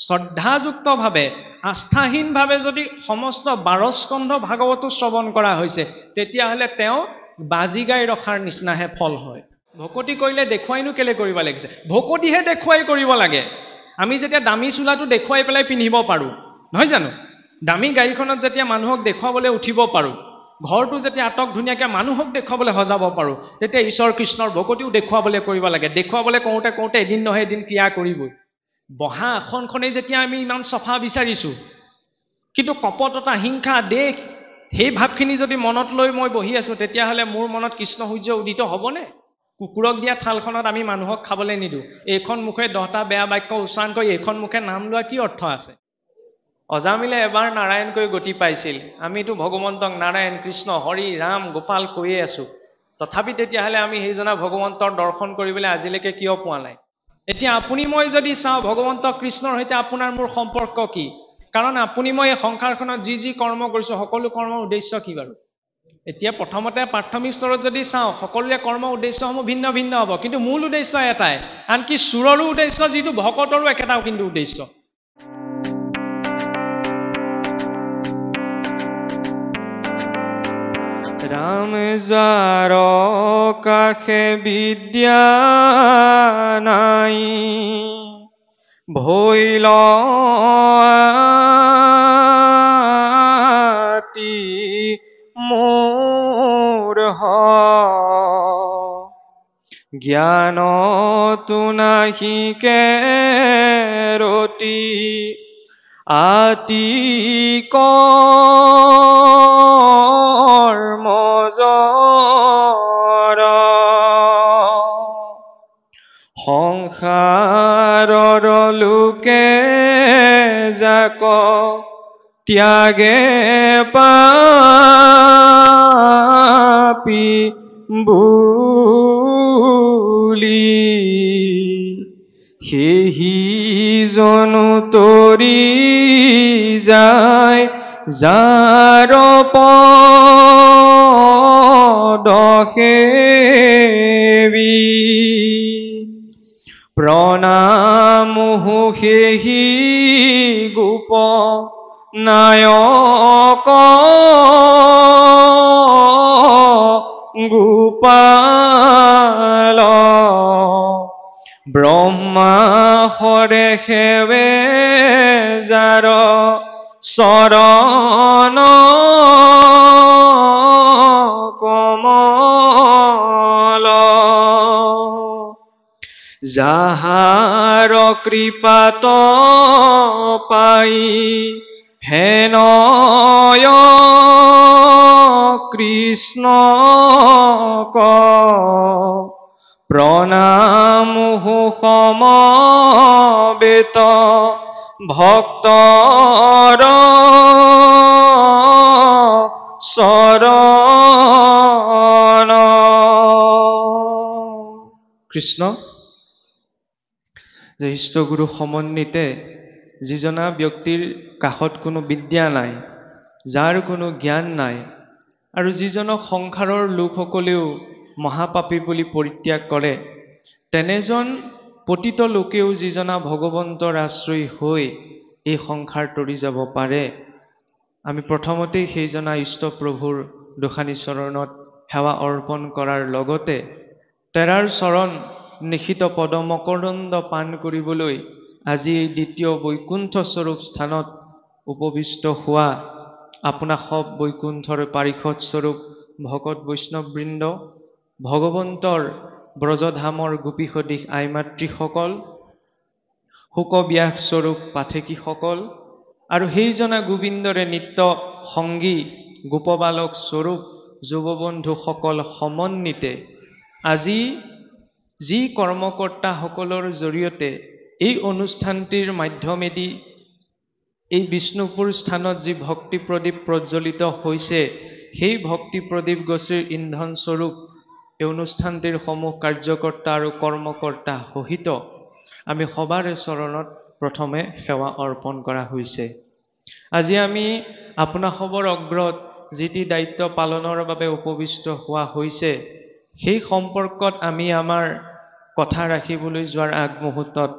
শ্ৰদ্ধাযুক্তভাৱে আস্থাহীনভাৱে যদি সমস্ত 12 স্কন্ধ ভাগৱতো শ্ৰৱণ কৰা হৈছে তেতিয়াহ'লে তেওঁ বাজি গাই ৰখাৰ নিচিনাহে ফল হয়। ভকতি কৰিলে দেখুৱাইনো কেলে কৰিব লাগিছে? ভকতিহে দেখুৱাই কৰিব লাগে। আমি যেতিয়া দামী চোলাটো দেখুৱাই পেলাই পিন্ধিব পাৰোঁ, নহয় জানো? দামী গাড়ীখনত যেতিয়া মানুহক দেখুৱাবলৈ উঠিব পাৰোঁ, ঘৰটো যেতিয়া আটক ধুনীয়াকৈ মানুহক দেখুৱাবলৈ সজাব পাৰোঁ, তেতিয়া ঈশ্বৰ কৃষ্ণৰ ভকতিও দেখুৱাবলৈ কৰিব লাগে। দেখুৱাবলৈ কওঁতে কওঁতে এদিন নহয় এদিন ক্ৰিয়া কৰিবই। বহা আসনখনেই যেতিয়া আমি ইমান চফা বিচাৰিছোঁ, কিন্তু কপটতা, হিংসা, দেশ সেই ভাৱখিনি যদি মনত লৈ মই বহি আছোঁ, তেতিয়াহ'লে মোৰ মনত কৃষ্ণ সূৰ্য উদিত হ'বনে? কুকুৰক দিয়া থালখনত আমি মানুহক খাবলৈ নিদিওঁ। এইখন মুখে 10টা বেয়া বাক্য উচ্চাৰণ কৰি এইখন মুখে নাম লোৱা কি অৰ্থ আছে? অজামিলে এবাৰ নাৰায়ণকৈ গতি পাইছিল। আমিতো ভগৱন্তক নাৰায়ণ, কৃষ্ণ, হৰি, ৰাম, গোপাল কৈয়ে আছোঁ। তথাপি তেতিয়াহ'লে আমি সেইজনা ভগৱন্তৰ দৰ্শন কৰিবলৈ আজিলৈকে কিয় পোৱা নাই? এতিয়া আপুনি মই যদি চাওঁ, ভগৱন্ত কৃষ্ণৰ সৈতে আপোনাৰ মোৰ সম্পৰ্ক কি? কাৰণ আপুনি মই এই সংসাৰখনত যি কৰ্ম কৰিছোঁ, সকলো কৰ্মৰ উদ্দেশ্য কি বাৰু? এতিয়া প্ৰথমতে প্ৰাথমিক স্তৰত যদি চাওঁ, সকলোৰে কৰ্মৰ উদ্দেশ্যসমূহ ভিন্ন ভিন্ন হ'ব, কিন্তু মূল উদ্দেশ্য এটাই। আনকি সুৰৰো উদ্দেশ্য যিটো, ভকতৰো একেটাও কিন্তু উদ্দেশ্য। ৰাম যাৰ কাষে বিদ্যা নাই, ভৈল মোৰ জ্ঞান তুনাহি কেৰতি আতি কৰ্মজৰ সংসাৰৰ লোকে যাক ত্যাগে পাপী বুলি, সেহি জনো তৰি যায় যাৰ পদ সেবি। প্ৰণামো সেহি গোপ নায়ক গোপাল, ব্ৰহ্মা হৰে সেৱে যাৰ চৰণ কমল, যাহাৰ কৃপাত পাই হেনয় কৃষ্ণক প্ৰণামো সমবেত ভক্তৰ চৰণ। কৃষ্ণ জ্যেষ্ঠ গুৰু সমন্বিতে যিজনা ব্যক্তিৰ কাষত কোনো বিদ্যা নাই, যাৰ কোনো জ্ঞান নাই, আৰু যিজনক সংসাৰৰ লোকসকলেও মহাপাপী বুলি পৰিত্যাগ কৰে, তেনেজন পতিত লোকেও যিজনা ভগৱন্তৰ আশ্ৰয়ী হৈ এই সংসাৰ তৰি যাব পাৰে, আমি প্ৰথমতেই সেইজনা ইষ্টপ্ৰভুৰ দুখানি চৰণত সেৱা অৰ্পণ কৰাৰ লগতে তেৰাৰ চৰণ নিশিত পদ মকৰন্দ পাণ কৰিবলৈ আজি এই দ্বিতীয় বৈকুণ্ঠ স্বৰূপ স্থানত উপবিষ্ট হোৱা আপোনা সব বৈকুণ্ঠৰ পাৰিষদ স্বৰূপ ভকত বৈষ্ণৱবৃন্দ, ভগৱন্তৰ ব্ৰজধামৰ গোপী সদৃশ আই মাতৃসকল, শোকব্যাস স্বৰূপ পাঠেকীসকল, আৰু সেইজনা গোবিন্দৰে নিত্য সংগী গোপবালক স্বৰূপ যুৱবন্ধুসকল সমন্বিতে আজি যি কৰ্মকৰ্তাসকলৰ জৰিয়তে এই অনুষ্ঠানটিৰ মাধ্যমেদি এই বিষ্ণুপুৰ স্থানত যি ভক্তি প্ৰদীপ প্ৰজ্বলিত হৈছে, সেই ভক্তি প্ৰদীপ গছিৰ ইন্ধন স্বৰূপ এই অনুষ্ঠানটিৰ সমূহ কাৰ্যকৰ্তা আৰু কৰ্মকৰ্তা সহিত আমি সবাৰে চৰণত প্ৰথমে সেৱা অৰ্পণ কৰা হৈছে। আজি আমি আপোনা সবৰ অগ্ৰত যিটি দায়িত্ব পালনৰ বাবে উপবিষ্ট হোৱা হৈছে, সেই সম্পৰ্কত আমি আমাৰ কথা ৰাখিবলৈ যোৱাৰ আগমুহূৰ্তত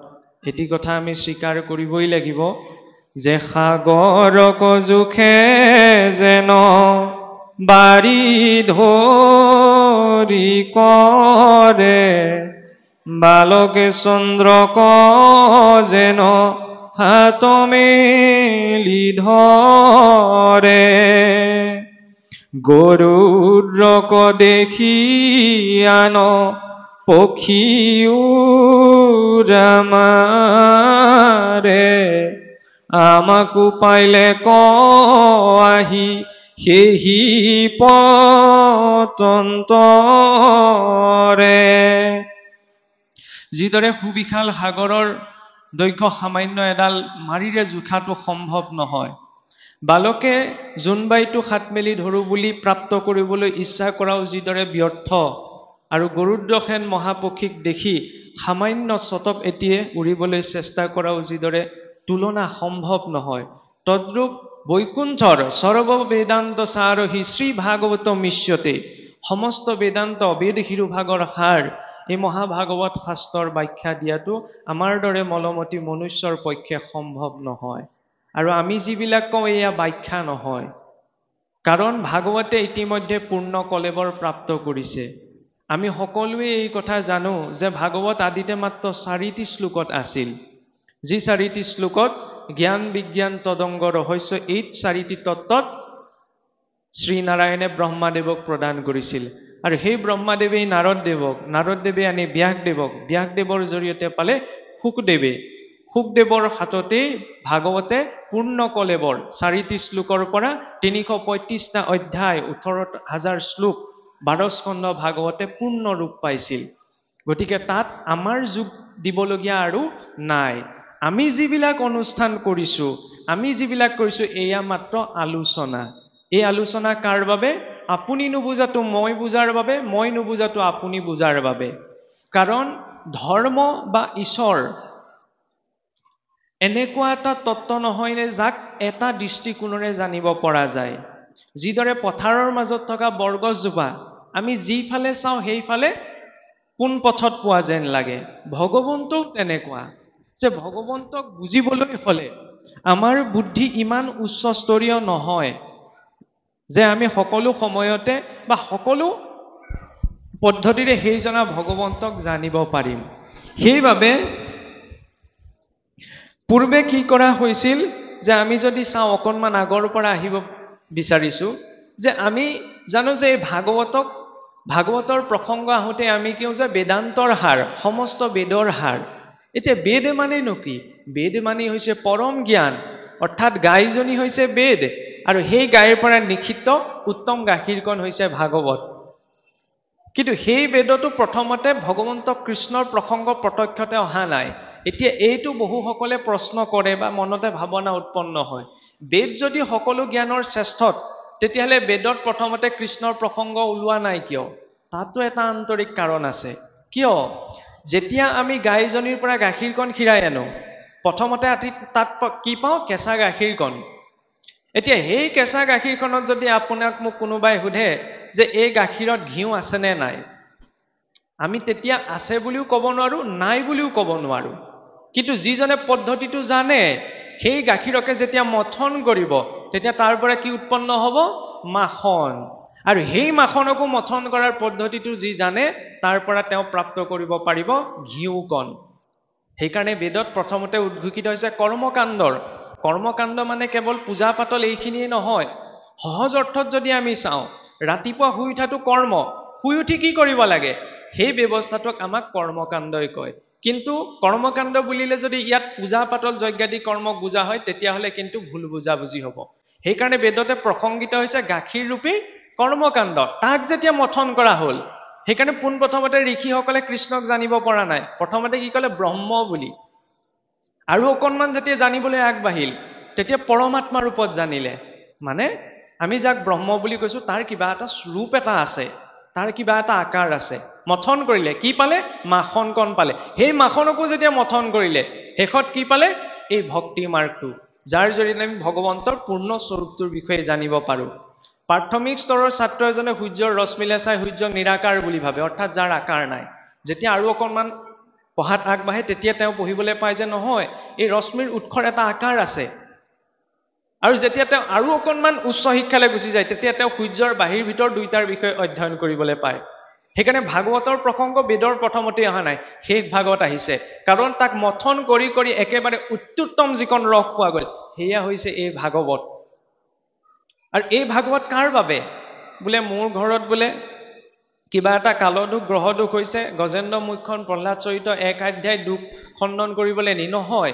এটি কথা আমি স্বীকাৰ কৰিবই লাগিব যে সাগৰক জোখে যেন বাৰী ধৰি কৰে বালকে চন্দ্ৰক যেন হাত মেলি ধৰে গৰুদ্ৰক দেখি আন পক্ষীও ৰামাৰে আমাকো পাইলে আহি সেহি পতন্তৰে যিদৰে সুবিশাল সাগৰৰ দৈৰ্ঘ্য সামান্য এডাল মাৰিৰে জোখাটো সম্ভৱ নহয় বালকে জোনবাইটো হাত মেলি ধৰো বুলি প্ৰাপ্ত কৰিবলৈ ইচ্ছা কৰাও যিদৰে ব্যৰ্থ আৰু গৰুদ্ৰখেন মহাপক্ষীক দেখি সামান্য চটক এটিয়ে উৰিবলৈ চেষ্টা কৰাও যিদৰে তুলনা সম্ভৱ নহয় তদ্ৰূপ বৈকুণ্ঠৰ সৰ্ব বেদান্ত সাৰহি শ্ৰী ভাগৱত মিশ্যতে সমস্ত বেদান্ত বেদ শিৰোভাগৰ সাৰ এই মহাভাগৱত শাস্ত্ৰৰ ব্যাখ্যা দিয়াটো আমাৰ দৰে মলমতি মনুষ্যৰ পক্ষে সম্ভৱ নহয় আৰু আমি যিবিলাক কওঁ এয়া ব্যাখ্যা নহয় কাৰণ ভাগৱতে ইতিমধ্যে পূৰ্ণ কলেবৰ প্ৰাপ্ত কৰিছে আমি সকলোৱে এই কথা জানো যে ভাগৱত আদিতে মাত্ৰ 4টি শ্লোকত আছিল যি 4টি শ্লোকত জ্ঞান বিজ্ঞান তদংগ ৰহস্য এই 4টি তত্ত্বত শ্ৰী নাৰায়ণে ব্ৰহ্মাদেৱক প্ৰদান কৰিছিল আৰু সেই ব্ৰহ্মাদেৱে নাৰদদেৱে আনি ব্যাসদেৱৰ জৰিয়তে পালে শুকদেৱৰ হাততেই ভাগৱতে পূৰ্ণ কলেবৰ 4টি শ্লোকৰ পৰা 335টা অধ্যায় 18,000 শ্লোক 12 স্কন্ধ ভাগৱতে পূৰ্ণ ৰূপ পাইছিল গতিকে তাত আমাৰ যোগ দিবলগীয়া আৰু নাই আমি যিবিলাক অনুষ্ঠান কৰিছো এয়া মাত্ৰ আলোচনা এই আলোচনা কাৰ বাবে আপুনি নুবুজাটো মই বুজাৰ বাবে মই নুবুজাটো আপুনি বুজাৰ বাবে কাৰণ ধৰ্ম বা ঈশ্বৰ এনেকুৱা এটা তত্ত্ব নহয় নে যাক এটা দৃষ্টিকোণেৰে জানিব পৰা যায় যিদৰে পথাৰৰ মাজত থকা বৰগছজোপা আমি যিফালে চাওঁ সেইফালে কোন পথত পোৱা যেন লাগে ভগৱন্তও তেনেকুৱা যে ভগৱন্তক বুজিবলৈ হলে আমাৰ বুদ্ধি ইমান উচ্চ স্তৰীয় নহয় যে আমি সকলো সময়তে বা সকলো পদ্ধতিৰে সেইজনা ভগৱন্তক জানিব পাৰিম সেইবাবে পূৰ্বে কি কৰা হৈছিল যে আমি যদি চাওঁ অকণমান আগৰ পৰা আহিব বিচাৰিছো যে আমি জানো যে ভাগৱতৰ প্ৰসংগ আহোঁতে আমি কিয় যে বেদান্তৰ সাৰ সমস্ত বেদৰ সাৰ এতিয়া বেদ মানেনো কি বেদ মানে হৈছে পৰম জ্ঞান অৰ্থাৎ গাইজনী হৈছে বেদ আৰু সেই গাইৰ পৰা নিক্ষিপ্ত উত্তম গাখীৰকণ হৈছে ভাগৱত কিন্তু সেই বেদটো প্ৰথমতে ভগৱন্ত কৃষ্ণৰ প্ৰসংগ প্ৰত্যক্ষতে অহা নাই এতিয়া এইটো বহুসকলে প্ৰশ্ন কৰে বা মনতে ভাৱনা উৎপন্ন হয় বেদ যদি সকলো জ্ঞানৰ শ্ৰেষ্ঠত তেতিয়াহলে বেদত প্ৰথমতে কৃষ্ণৰ প্ৰসংগ ওলোৱা নাই কিয় তাতো এটা আন্তৰিক কাৰণ আছে কিয় যেতিয়া আমি গাইজনীৰ পৰা গাখীৰকণ খিৰাই আনো প্ৰথমতে তাত কি পাওঁ কেঁচা গাখীৰকণ এতিয়া সেই কেঁচা গাখীৰকণত যদি আপোনাক মোক কোনোবাই সোধে যে এই গাখীৰত ঘিউ আছে নে নাই আমি তেতিয়া আছে বুলিও ক'ব নোৱাৰো নাই বুলিও ক'ব নোৱাৰো কিন্তু যিজনে পদ্ধতিটো জানে সেই গাখীৰকে যেতিয়া মথন কৰিব তেতিয়া তাৰ পৰা কি উৎপন্ন হ'ব মাখন আৰু সেই মাখনকো মথন কৰাৰ পদ্ধতিটো যি জানে তাৰ পৰা তেওঁ প্ৰাপ্ত কৰিব পাৰিব ঘিউকণ সেইকাৰণে বেদত প্ৰথমতে উদ্ঘোষিত হৈছে কৰ্মকাণ্ড মানে কেৱল পূজা পাতল এইখিনিয়ে নহয় সহজ অৰ্থত যদি আমি চাওঁ ৰাতিপুৱা শুই উঠাটো কৰ্ম শুই উঠি কি কৰিব লাগে সেই ব্যৱস্থাটোক আমাক কৰ্মকাণ্ডই কয় কিন্তু কৰ্মকাণ্ড বুলিলে যদি ইয়াত পূজা পাতল যজ্ঞাদি কৰ্মক বুজা হয় তেতিয়াহলে কিন্তু ভুল বুজি হ'ব সেইকাৰণে বেদতে প্ৰসংগিত হৈছে গাখীৰ ৰূপী কৰ্মকাণ্ড তাক যেতিয়া মথন কৰা হ'ল সেইকাৰণে পোনপ্ৰথমতে ঋষিসকলে কৃষ্ণক জানিব পৰা নাই প্ৰথমতে কি ক'লে ব্ৰহ্ম বুলি আৰু অকণমান যেতিয়া জানিবলৈ আগবাঢ়িল তেতিয়া পৰমাত্মা ৰূপত জানিলে মানে আমি যাক ব্ৰহ্ম বুলি কৈছো তাৰ কিবা এটা ৰূপ এটা আছে তাৰ কিবা এটা আকাৰ আছে মথন কৰিলে কি পালে মাখনকণ পালে সেই মাখনকো যেতিয়া মথন কৰিলে শেষত কি পালে এই ভক্তি মাৰ্গটো যাৰ জৰিয়তে আমি ভগৱন্তৰ পূৰ্ণ স্বৰূপটোৰ বিষয়ে জানিব পাৰো প্ৰাথমিক স্তৰৰ ছাত্ৰ এজনে সূৰ্যৰ ৰশ্মিলে চাই সূৰ্যক নিৰাকাৰ বুলি ভাবে অৰ্থাৎ যাৰ আকাৰ নাই যেতিয়া আৰু অকণমান পঢ়াত আগবাঢ়ে তেতিয়া তেওঁ পঢ়িবলৈ পায় যে নহয় এই ৰশ্মিৰ উৎসৰ এটা আকাৰ আছে আৰু যেতিয়া তেওঁ আৰু অকণমান উচ্চ শিক্ষালৈ গুচি যায় তেতিয়া তেওঁ সূৰ্যৰ বাহিৰ ভিতৰ দুইটাৰ বিষয়ে অধ্যয়ন কৰিবলৈ পায় সেইকাৰণে ভাগৱতৰ প্ৰসংগ বেদৰ প্ৰথমতে অহা নাই শেষ ভাগত আহিছে কাৰণ তাক মথন কৰি কৰি একেবাৰে উত্তম যিকণ ৰস পোৱা গ'ল সেয়া হৈছে এই ভাগৱত আৰু এই ভাগৱত কাৰ বাবে বোলে মোৰ ঘৰত বোলে কিবা এটা কালদুখ গ্ৰহদুখ হৈছে গজেন্দ্ৰ মুখ্যন প্ৰহ্লাদ চৰিত 1 অধ্যায় দুখ খণ্ডন কৰিবলৈ নি নহয়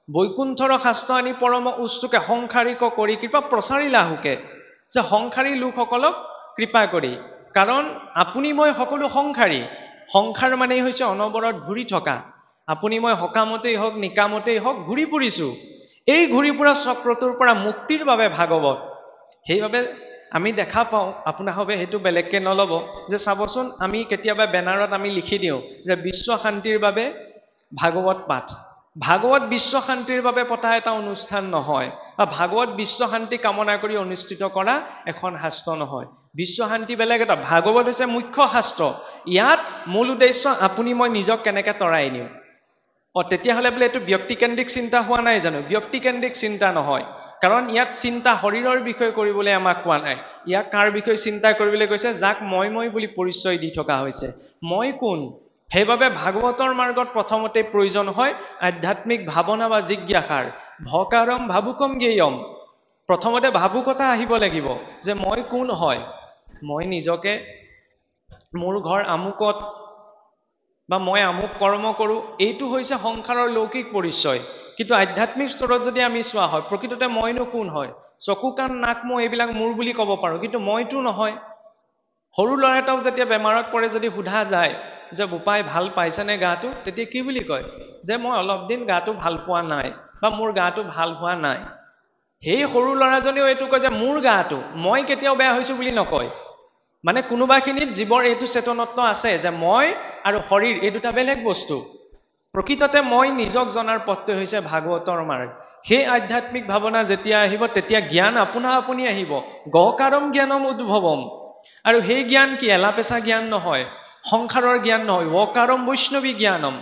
বৈকুণ্ঠৰ শাস্ত্ৰ আনি পৰম উচ্চকে সংসাৰিক কৰি কৃপা প্ৰচাৰী লাহুকে যে সংসাৰী লোকসকলক কৃপা কৰি কাৰণ আপুনি মই সকলো সংসাৰী সংসাৰ মানেই হৈছে অনবৰত ঘূৰি থকা আপুনি মই সকামতেই হওক নিকামতেই হওক ঘূৰি ফুৰিছো এই ঘূৰি ফুৰা চক্ৰটোৰ পৰা মুক্তিৰ বাবে ভাগৱত সেইবাবে আমি দেখা পাওঁ আপোনাৰ হবে হেতু বেলেগকে নলব যে চাবচোন আমি কেতিয়াবা বেনাৰত আমি লিখি দিওঁ যে বিশ্ব শান্তিৰ বাবে ভাগৱত পাঠ ভাগৱত বিশ্ব শান্তিৰ বাবে পতা এটা অনুষ্ঠান নহয় বা ভাগৱত বিশ্ব শান্তি কামনা কৰি অনুষ্ঠিত কৰা এখন শাস্ত্ৰ নহয় বিশ্ব শান্তি বেলেগ এটা ভাগৱত হৈছে মুখ্য শাস্ত্ৰ ইয়াত মূল উদ্দেশ্য আপুনি মই নিজক কেনেকৈ তৰাই নিওঁ তেতিয়াহ'লে বোলে এইটো ব্যক্তিকেন্দ্ৰিক চিন্তা হোৱা নাই জানো ব্যক্তিকেন্দ্ৰিক চিন্তা নহয় কাৰণ ইয়াত চিন্তা শৰীৰৰ বিষয়ে কৰিবলৈ আমাক কোৱা নাই ইয়াক কাৰ বিষয়ে চিন্তা কৰিবলৈ কৈছে যাক মই বুলি পৰিচয় দি থকা হৈছে মই কোন সেইবাবে ভাগৱতৰ মাৰ্গত প্ৰথমতে প্ৰয়োজন হয় আধ্যাত্মিক ভাৱনা বা জিজ্ঞাসাৰ ভকাৰম ভাবুকম জ্ঞেয়ম প্ৰথমতে ভাবুকতা আহিব লাগিব যে মই কোন হয় মই নিজকে মোৰ ঘৰ আমুকত বা মই আমুক কৰ্ম কৰোঁ এইটো হৈছে সংসাৰৰ লৌকিক পৰিচয় কিন্তু আধ্যাত্মিক স্তৰত যদি আমি চোৱা হয় প্ৰকৃততে মইনো কোন হয় চকু কাণ নাক মুখ এইবিলাক মোৰ বুলি ক'ব পাৰোঁ কিন্তু মইতো নহয় সৰু ল'ৰা এটাও যেতিয়া বেমাৰত পৰে যদি সোধা যায় যে বোপাই ভাল পাইছেনে গাটো তেতিয়া কি বুলি কয় যে মই অলপ দিন গাটো ভাল পোৱা নাই বা মোৰ গাটো ভাল হোৱা নাই সেই সৰু ল'ৰাজনেও এইটো কয় যে মোৰ গাটো মই কেতিয়াও বেয়া হৈছো বুলি নকয় মানে কোনোবাখিনিত জীৱৰ এইটো চেতনত্ব আছে যে মই আৰু শৰীৰ এই দুটা বেলেগ বস্তু প্ৰকৃততে মই নিজক জনাৰ পথটো হৈছে ভাগৱতৰ মাৰ্গ সেই আধ্যাত্মিক ভাৱনা যেতিয়া আহিব তেতিয়া জ্ঞান আপোনা আপুনি আহিব গকাৰম জ্ঞানম উদ্ভৱম আৰু সেই জ্ঞান কি এলাপেচা জ্ঞান নহয় সংসাৰৰ জ্ঞান নহয় ৱকাৰম বৈষ্ণৱী জ্ঞানম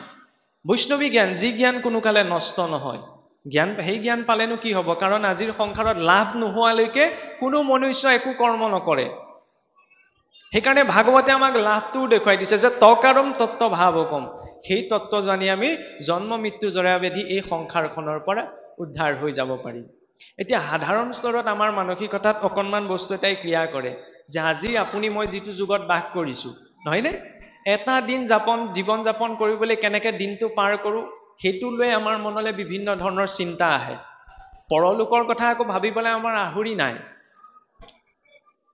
বৈষ্ণৱী জ্ঞান যি জ্ঞান কোনো কালে নষ্ট নহয় জ্ঞান সেই জ্ঞান পালেনো কি হ'ব কাৰণ আজিৰ সংসাৰত লাভ নোহোৱালৈকে কোনো মনুষ্য একো কৰ্ম নকৰে সেইকাৰণে ভাগৱতে আমাক লাভটোও দেখুৱাই দিছে যে তকাৰম তত্ত্ব ভাৱকম সেই তত্ত্ব জানি আমি জন্ম মৃত্যু জৰা ব্যাধি এই সংসাৰখনৰ পৰা উদ্ধাৰ হৈ যাব পাৰিম এতিয়া সাধাৰণ স্তৰত আমাৰ মানসিকতাত অকণমান বস্তু এটাই ক্ৰিয়া কৰে যে আজি আপুনি মই যিটো যুগত বাস কৰিছো নহয়নে এটা দিন জীৱন যাপন কৰিবলৈ কেনেকৈ দিনটো পাৰ কৰোঁ সেইটো লৈ আমাৰ মনলৈ বিভিন্ন ধৰণৰ চিন্তা আহে পৰলোকৰ কথা আকৌ ভাবিবলৈ আমাৰ আহুৰি নাই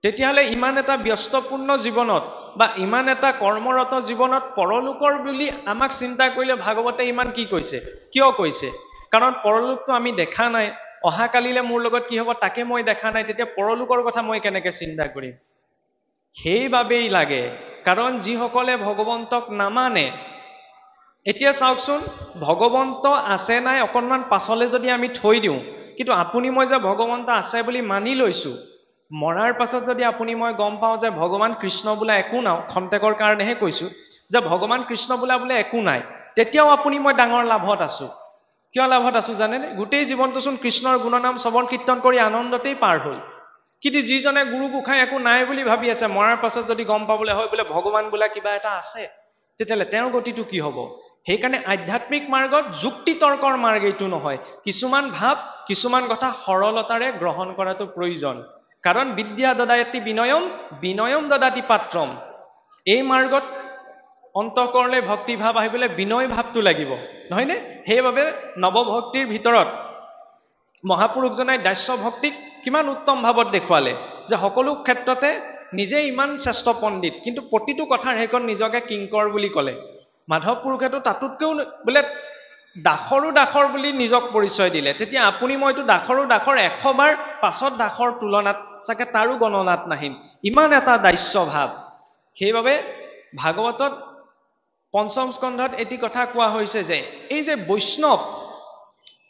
তেতিয়াহ'লে ইমান এটা ব্যস্তপূৰ্ণ জীৱনত বা ইমান এটা কৰ্মৰত জীৱনত পৰলোকৰ বুলি আমাক চিন্তা কৰিলে ভাগৱতে ইমান কি কৈছে কিয় কৈছে কাৰণ পৰলোকটো আমি দেখা নাই অহাকালিলে মোৰ লগত কি হ'ব তাকে মই দেখা নাই তেতিয়া পৰলোকৰ কথা মই কেনেকৈ চিন্তা কৰিম সেইবাবেই লাগে কাৰণ যিসকলে ভগৱন্তক নামানে এতিয়া চাওকচোন ভগৱন্ত আছে নাই অকণমান পাছলৈ যদি আমি থৈ দিওঁ কিন্তু আপুনি মই যে ভগৱন্ত আছে বুলি মানি লৈছো মৰাৰ পাছত যদি আপুনি মই গম পাওঁ যে ভগৱান কৃষ্ণ বোলা একো নাই খন্তেকৰ কাৰণেহে কৈছো যে ভগৱান কৃষ্ণ বোলা বোলে একো নাই তেতিয়াও আপুনি মই ডাঙৰ লাভত আছো কিয় লাভত আছো জানেনে গোটেই জীৱনটোচোন কৃষ্ণৰ গুণনাম শ্ৰৱণ কীৰ্তন কৰি আনন্দতেই পাৰ হ'ল কিন্তু যিজনে গুৰু গোসাঁই একো নাই বুলি ভাবি আছে মৰাৰ পাছত যদি গম পাবলৈ হয় বোলে ভগৱান বোলা কিবা এটা আছে তেতিয়াহ'লে তেওঁৰ গতিটো কি হ'ব সেইকাৰণে আধ্যাত্মিক মাৰ্গত যুক্তি তৰ্কৰ মাৰ্গ এইটো নহয় কিছুমান ভাৱ কিছুমান কথা সৰলতাৰে গ্ৰহণ কৰাটো প্ৰয়োজন কাৰণ বিদ্যা দদায়তি বিনয়ম বিনয়ম দদাতি পাত্ৰম এই মাৰ্গত অন্তঃকৰণে ভক্তি ভাৱ আহিবলৈ বিনয় ভাৱটো লাগিব নহয়নে সেইবাবে নৱভক্তিৰ ভিতৰত মহাপুৰুষজনাই দাস্য ভক্তিক কিমান উত্তম ভাৱত দেখুৱালে যে সকলো ক্ষেত্ৰতে নিজে ইমান শ্ৰেষ্ঠ পণ্ডিত কিন্তু প্ৰতিটো কথাৰ শেষত নিজকে কিংকৰ বুলি ক'লে মাধৱ পুৰুষেতো তাতোতকৈও বোলে দাসৰ বুলি নিজক পৰিচয় দিলে তেতিয়া আপুনি মইতো দাসৰো 100 বাৰ পাছত দাসৰ তুলনাত চাগে তাৰো গণনাত নাহিম ইমান এটা দাস্য ভাৱ সেইবাবে ভাগৱতত পঞ্চম স্কন্ধত এটি কথা কোৱা হৈছে যে এই যে বৈষ্ণৱ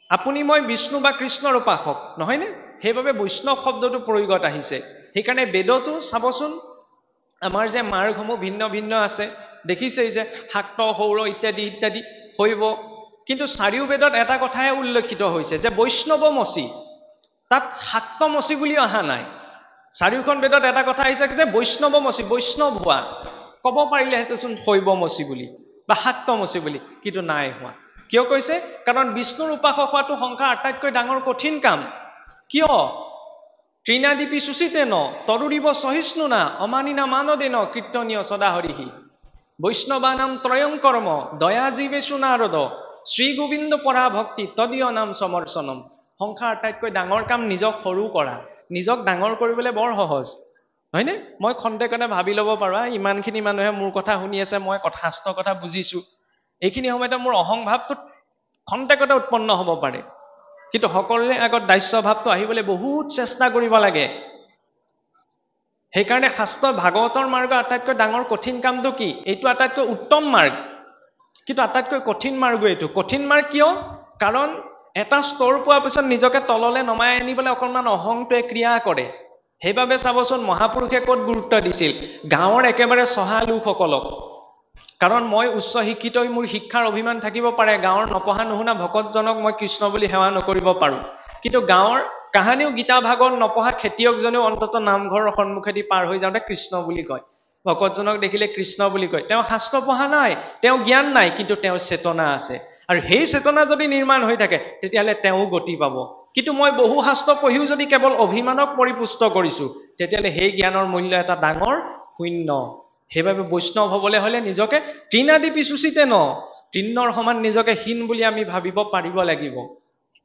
আপুনি মই বিষ্ণু বা কৃষ্ণৰ উপাসক নহয়নে সেইবাবে বৈষ্ণৱ শব্দটো প্ৰয়োগত আহিছে সেইকাৰণে বেদতো চাবচোন আমাৰ যে মাৰ্গসমূহ ভিন্ন ভিন্ন আছে দেখিছেই যে শাক্ত সৌৰ ইত্যাদি ইত্যাদি হৈব কিন্তু চাৰিও বেদত এটা কথাই উল্লেখিত হৈছে যে বৈষ্ণৱমচি তাত শাক্তমচি বুলি অহা নাই চাৰিওখন বেদত এটা কথা আহিছে যে বৈষ্ণৱমচি বৈষ্ণৱ হোৱা ক'ব পাৰিলেহেঁতেন শৈৱমচি বুলি বা শাক্তমচি বুলি কিন্তু নাই হোৱা কিয় কৈছে কাৰণ বিষ্ণুৰ উপাসক হোৱাটো সংসাৰ আটাইতকৈ ডাঙৰ কঠিন কাম কিয় ত্ৰিনাদীপি সুচিতে ন তৰুৰিব সহিষ্ণু না অমানিনা মানদেন কীৰ্তনীয় সদা হৰিহি বৈষ্ণৱানাম ত্ৰয়ং কৰ্ম দয়া জীৱেষু নাৰদ শ্ৰী গোবিন্দ পৰা ভক্তি তদীয় নাম সমৰ্চনম সংসাৰ আটাইতকৈ ডাঙৰ কাম নিজক সৰু কৰা নিজক ডাঙৰ কৰিবলৈ বৰ সহজ হয়নে মই খন্তেকতে ভাবি ল'ব পাৰো ইমানখিনি মানুহে মোৰ কথা শুনি আছে মই শাস্ত্ৰৰ কথা বুজিছো এইখিনি সময়তে মোৰ অহং ভাৱটো খন্তেকতে উৎপন্ন হ'ব পাৰে কিন্তু সকলোৰে আগত দাস্য ভাৱটো আহিবলৈ বহুত চেষ্টা কৰিব লাগে সেইকাৰণে শাস্ত্ৰ ভাগৱতৰ মাৰ্গ আটাইতকৈ ডাঙৰ কঠিন কামটো কি এইটো আটাইতকৈ উত্তম মাৰ্গ কিন্তু আটাইতকৈ কঠিন মাৰ্গ এইটো কঠিন মাৰ্গ কিয় কাৰণ এটা স্তৰ পোৱাৰ পিছত নিজকে তললৈ নমাই আনিবলৈ অকণমান অহংটোৱে ক্ৰিয়া কৰে সেইবাবে চাবচোন মহাপুৰুষে ক'ত গুৰুত্ব দিছিল গাঁৱৰ একেবাৰে চহা লোকসকলক কাৰণ মই উচ্চ শিক্ষিত হৈ মোৰ শিক্ষাৰ অভিমান থাকিব পাৰে গাঁৱৰ নপঢ়া নুশুনা ভকতজনক মই কৃষ্ণ বুলি সেৱা নকৰিব পাৰোঁ কিন্তু গাঁৱৰ কাহানিও গীতা ভাগৱত নপঢ়া খেতিয়কজনেও অন্ততঃ নামঘৰৰ সন্মুখেদি পাৰ হৈ যাওঁতে কৃষ্ণ বুলি কয় ভকতজনক দেখিলে কৃষ্ণ বুলি কয় তেওঁ শাস্ত্ৰ পঢ়া নাই তেওঁ জ্ঞান নাই কিন্তু তেওঁৰ চেতনা আছে আৰু সেই চেতনা যদি নিৰ্মাণ হৈ থাকে তেতিয়াহ'লে তেওঁ গতি পাব কিন্তু মই বহু শাস্ত্ৰ পঢ়িও যদি কেৱল অভিমানক পৰিপুষ্ট কৰিছো তেতিয়াহ'লে সেই জ্ঞানৰ মূল্য এটা ডাঙৰ শূন্য সেইবাবে বৈষ্ণৱ হ'বলৈ হ'লে নিজকে ত্ৰিনাদীপি সুচিতে ন তৃণৰ সমান নিজকে হীন বুলি আমি ভাবিব পাৰিব লাগিব